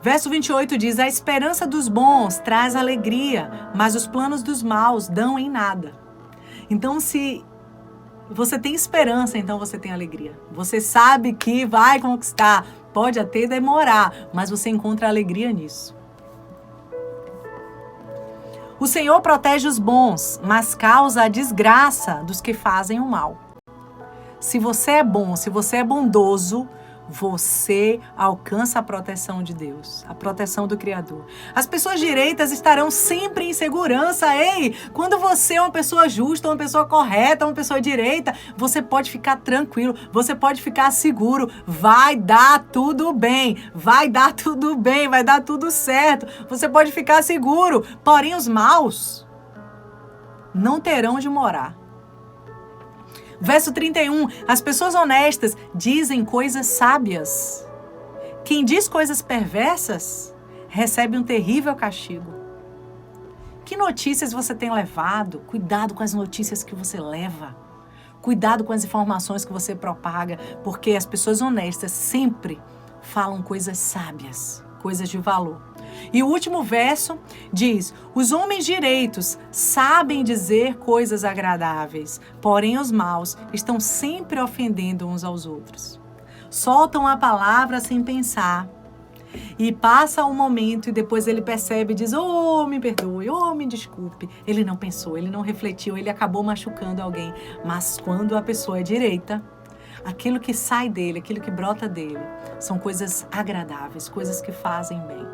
[SPEAKER 1] Verso 28 diz, a esperança dos bons traz alegria, mas os planos dos maus dão em nada. Então, se você tem esperança, então você tem alegria. Você sabe que vai conquistar. Pode até demorar, mas você encontra alegria nisso. O Senhor protege os bons, mas causa a desgraça dos que fazem o mal. Se você é bom, se você é bondoso, você alcança a proteção de Deus, a proteção do Criador. As pessoas direitas estarão sempre em segurança. Ei, quando você é uma pessoa justa, uma pessoa correta, uma pessoa direita, você pode ficar tranquilo, você pode ficar seguro. Vai dar tudo bem, vai dar tudo certo. Você pode ficar seguro. Porém, os maus não terão onde morar. Verso 31, as pessoas honestas dizem coisas sábias. Quem diz coisas perversas recebe um terrível castigo. Que notícias você tem levado? Cuidado com as notícias que você leva. Cuidado com as informações que você propaga, porque as pessoas honestas sempre falam coisas sábias, coisas de valor. E o último verso diz, os homens direitos sabem dizer coisas agradáveis, porém os maus estão sempre ofendendo uns aos outros. Soltam a palavra sem pensar e passa um momento e depois ele percebe e diz, oh, me perdoe, oh, me desculpe. Ele não pensou, ele não refletiu, ele acabou machucando alguém. Mas quando a pessoa é direita, aquilo que sai dele, aquilo que brota dele, são coisas agradáveis, coisas que fazem bem.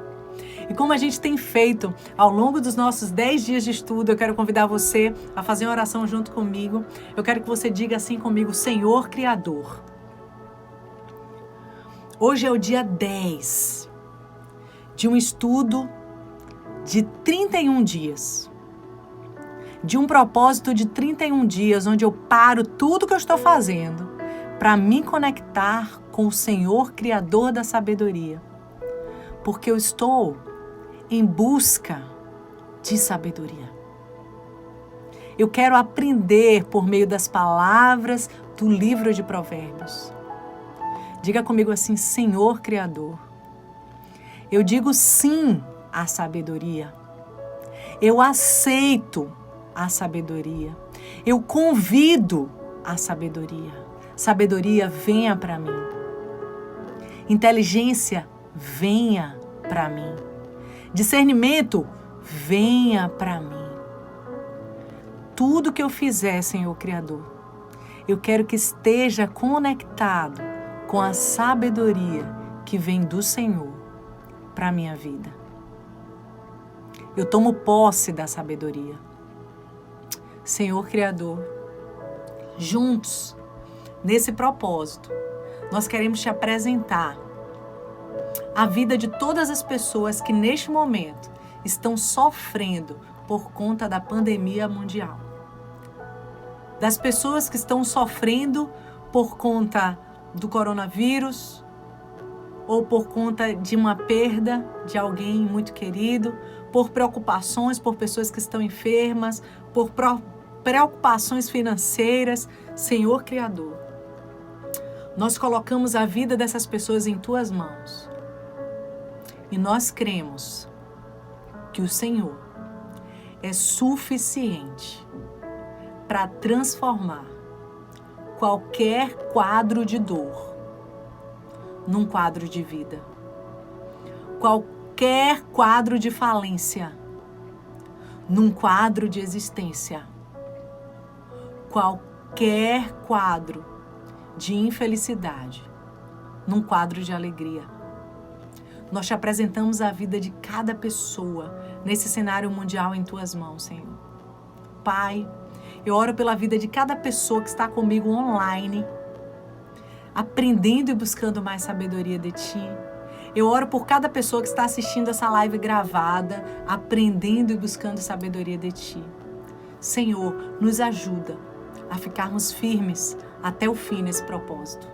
[SPEAKER 1] E como a gente tem feito ao longo dos nossos 10 dias de estudo, eu quero convidar você a fazer uma oração junto comigo. Eu quero que você diga assim comigo, Senhor Criador. Hoje é o dia 10 de um estudo de 31 dias. De um propósito de 31 dias, onde eu paro tudo que eu estou fazendo para me conectar com o Senhor Criador da sabedoria. Porque eu estou em busca de sabedoria. Eu quero aprender por meio das palavras do livro de Provérbios. Diga comigo assim, Senhor Criador. Eu digo sim à sabedoria. Eu aceito a sabedoria. Eu convido a sabedoria. Sabedoria, venha para mim. Inteligência, venha para mim. Discernimento, venha para mim. Tudo que eu fizer, Senhor Criador, eu quero que esteja conectado com a sabedoria que vem do Senhor para a minha vida. Eu tomo posse da sabedoria. Senhor Criador, juntos, nesse propósito, nós queremos te apresentar a vida de todas as pessoas que neste momento estão sofrendo por conta da pandemia mundial. Das pessoas que estão sofrendo por conta do coronavírus ou por conta de uma perda de alguém muito querido, por preocupações, por pessoas que estão enfermas, por preocupações financeiras. Senhor Criador, nós colocamos a vida dessas pessoas em tuas mãos. E nós cremos que o Senhor é suficiente para transformar qualquer quadro de dor num quadro de vida. Qualquer quadro de falência num quadro de existência. Qualquer quadro de infelicidade num quadro de alegria. Nós te apresentamos a vida de cada pessoa nesse cenário mundial em tuas mãos, Senhor. Pai. Eu oro pela vida de cada pessoa que está comigo online, aprendendo e buscando mais sabedoria de Ti. Eu oro por cada pessoa que está assistindo essa live gravada, aprendendo e buscando sabedoria de Ti. Senhor, nos ajuda a ficarmos firmes até o fim nesse propósito.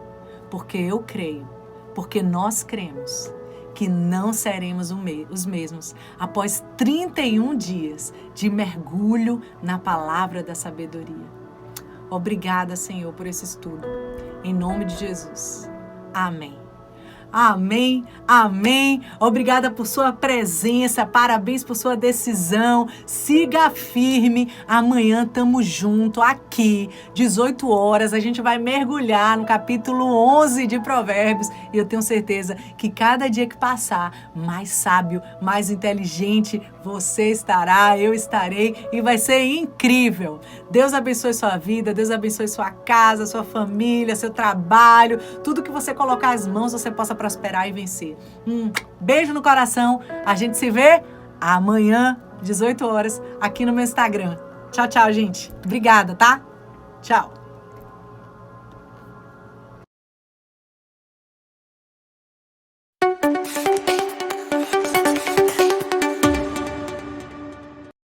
[SPEAKER 1] Porque eu creio, porque nós cremos que não seremos os mesmos após 31 dias de mergulho na palavra da sabedoria. Obrigada, Senhor, por esse estudo. Em nome de Jesus. Amém. Amém, amém. Obrigada por sua presença, parabéns por sua decisão. Siga firme. Amanhã estamos juntos aqui, 18 horas. A gente vai mergulhar no capítulo 11 de Provérbios. E eu tenho certeza que cada dia que passar, mais sábio, mais inteligente você estará, eu estarei e vai ser incrível. Deus abençoe sua vida, Deus abençoe sua casa, sua família, seu trabalho. Tudo que você colocar as mãos, você possa prosperar e vencer. Beijo no coração. A gente se vê amanhã, 18 horas, aqui no meu Instagram. Tchau, tchau, gente. Obrigada, tá? Tchau.